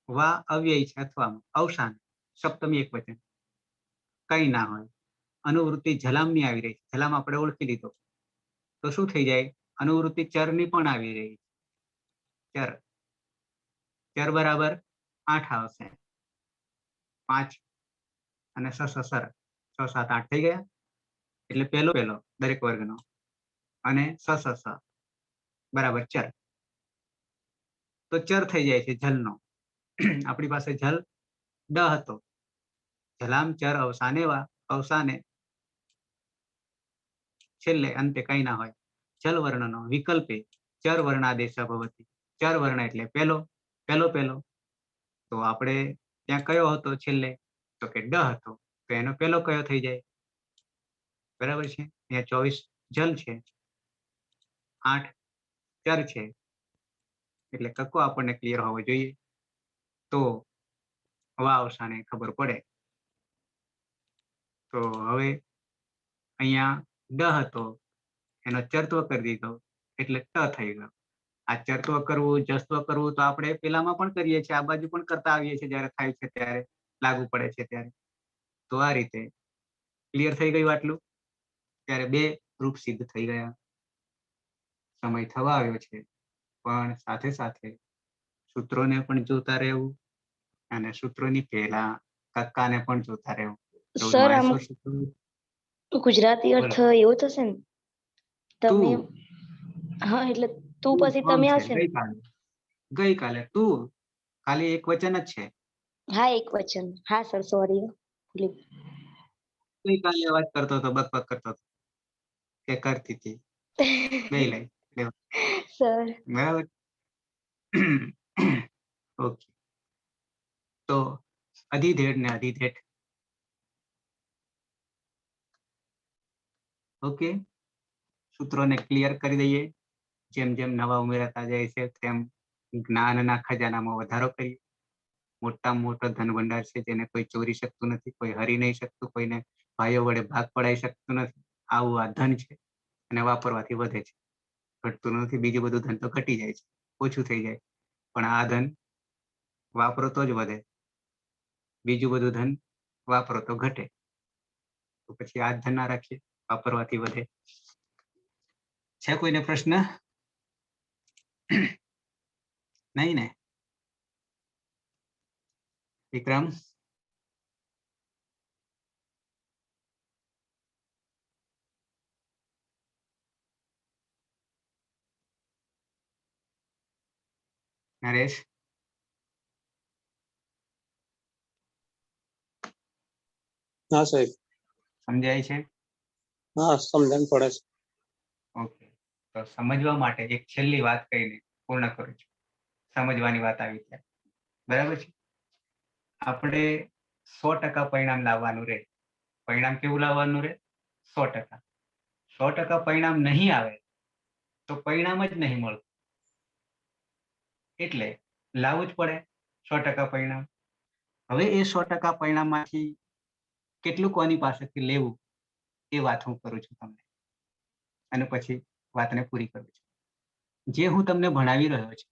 વા અવ્યય છે અથવા અવસાન, સપ્તમી એક વચન, કઈ ના હોય. અનુવૃત્તિ જલામની આવી રહી છે, જલામ આપણે ઓળખી લીધો. તો શું થઈ જાય? અનુવૃત્તિ ચરની પણ આવી રહી છે. ચર બરાબર 8 આવશે, 5 અને સર 6 7 8 થઈ ગયા. એટલે પહેલો દરેક વર્ગનો, અને સ બરાબર ચર. તો ચર થઈ જાય છે જલનો. આપણી પાસે જલ ડ હતો. જલામ ચર અવસાને અવસાને છેલ્લે અંતે કઈ ના હોય. જલ વર્ણનો વિકલ્પે ચર વર્ણાદેશ ભવતી. ચર વર્ણ એટલે પેલો પેલો. તો આપણે ત્યાં કયો હતો છેલ્લે? તો કે ડ હતો. તો એનો પેલો કયો થઈ જાય? બરાબર છે. અહીંયા 24 જલ છે, 8 ચર છે, એટલે કક્કો આપણને ક્લિયર હોવો જોઈએ. તો વા અવસાને ખબર પડે. તો હવે અહીંયા ડ હતો, એનો ચરત્વ કરી દીધો એટલે ટ થઈ ગયો. આ ચરત્વ કરવું, જસ્ત્વ કરવું તો આપણે પેલામાં પણ કરીએ છીએ, આ બાજુ પણ કરતા આવીએ છીએ, જ્યારે થાય છે ત્યારે, લાગુ પડે છે ત્યારે. તો આ રીતે ક્લિયર થઈ ગયું આટલું. ત્યારે 2 રૂપ સિદ્ધ થઈ ગયા. સમય થવા આવ્યો છે, પણ સાથે સાથે સૂત્રોને પણ જોતા રહેવું અને સૂત્રોની પહેલા કક્કાને પણ જોતા રહેવું. સર આમ સૂત્રો ગુજરાતી બોલો. અર્થ એવો થશે ને? તમે તું હા એટલે તું તું પછી ફોર્મ તમે છે હશે ને? ગઈકાલે તું ખાલી એક વચન જ છે. હા એક વચન. હા સર સોરી ભૂલી ગઈ. ગઈકાલે વાત કરતો હતો, બકબક કરતો હતો કે કરતી હતી. ગઈ લઈ સર બરાબર. ઓકે. તો અધિધેડ ને અધિધેટ. ઓકે, સૂત્રોને ક્લિયર કરી દઈએ. જેમ જેમ નવા ઉમેરાતા જાય છે તેમ જ્ઞાનના ખજાનામાં વધારો કરીએ. મોટામાં મોટો ધન ભંડાર છે, જેને કોઈ ચોરી શકતું નથી, કોઈ હરી નહીં શકતું, કોઈને ભાઈઓ વડે ભાગ પડાઈ શકતું નથી. આવું આ ધન છે, અને વાપરવાથી વધે છે, ઘટતું નથી. બીજું બધું ધન તો ઘટી જાય છે, ઓછું થઈ જાય, પણ આ ધન વાપરો તો જ વધે. બીજું બધું ધન વાપરો તો ઘટે. તો પછી આ ધન ના રાખીએ, વાપરવાથી વધે. છે કોઈને પ્રશ્ન? નહીં ને? વિક્રમ, નરેશ, હા સાહેબ. સમજાય છે? હા સમજણ પડે છે. ઓકે, તો સમજવા માટે એક છેલ્લી વાત કહીને પૂર્ણ કરું છું. સમજવાની વાત આવી ત્યાં, બરાબર છે. આપણે 100% પરિણામ લાવવાનું રહે. પરિણામ કેવું લાવવાનું રહે? 100%. 100% પરિણામ નહીં આવે તો પરિણામ જ નહીં મળતું. એટલે લાવવું જ પડે 100% પરિણામ. હવે એ 100% પરિણામમાંથી કેટલું કોની પાસેથી લેવું એ વાત હું કરું છું તમને, અને પછી વાતને પૂરી કરું છું. જે હું તમને ભણાવી રહ્યો છું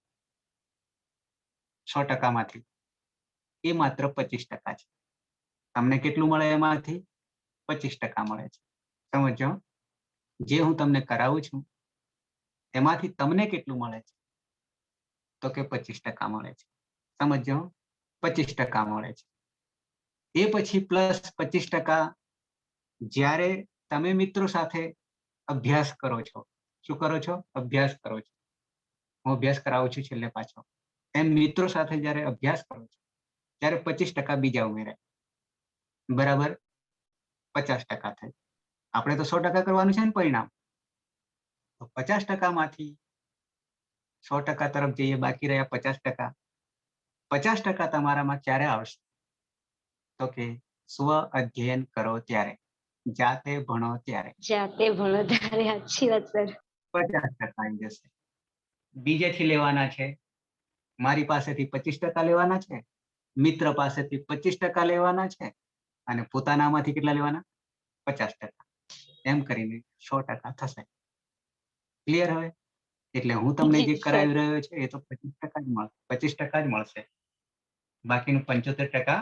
100% માંથી, એ માત્ર 25% છે. તમને કેટલું મળે? એમાંથી 25% મળે છે. સમજો, જે હું તમને કરાવું છું એમાંથી તમને કેટલું મળે છે? તો કે 25% મળે છે. સમજો, 25% મળે છે. એ પછી પ્લસ 25% જ્યારે તમે મિત્રો સાથે અભ્યાસ કરો છો. શું કરો છો? અભ્યાસ કરો છો. હું અભ્યાસ કરાવું છું છેલ્લે પાછો. એમ મિત્રો સાથે જ્યારે અભ્યાસ કરો છો ત્યારે 25% બીજા ઉમેરાય, બરાબર 50% થાય. આપણે તો 100% કરવાનું છે ને પરિણામ. તો 50% માંથી 100% તરફ જઈએ, બાકી રહ્યા 50%. 50% તમારામાં ક્યારે આવશે? તો કે સ્વ અધ્યયન કરો ત્યારે, જાતે ભણો ત્યારે જાતે ભણો ત્યારે. સાચી વાત સર. 50% આવી જશે. બીજેથી લેવાના છે, મારી પાસેથી 25% લેવાના છે, મિત્ર પાસેથી 25% લેવાના છે, અને પોતાનામાંથી કેટલા લેવાના? 50%. એમ કરીને 100% થશે. ક્લિયર? હવે એટલે હું તમને જે કરાવી રહ્યો છે એ તો 25% જ મળશે, 25% જ મળશે. બાકીનું 75%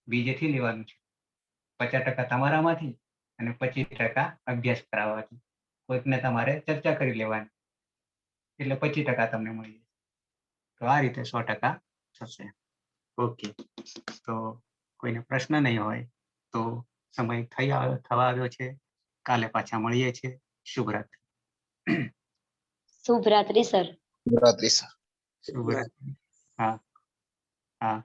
બીજેથી લેવાનું છે. 50% તમારામાંથી અને 25% અભ્યાસ કરાવવાથી. કોઈકને તમારે ચર્ચા કરી લેવાની, એટલે 25% તમને મળી જશે. તો આ રીતે 100% થશે. ઓકે, તો કોઈને પ્રશ્ન નહીં હોય તો સમય થવા આવ્યો છે. કાલે પાછા મળીએ છીએ. શુભરાત્રી. શુભ રાત્રિ સર. શુભરાત્રી સર. શુભરાત્રી. હા હા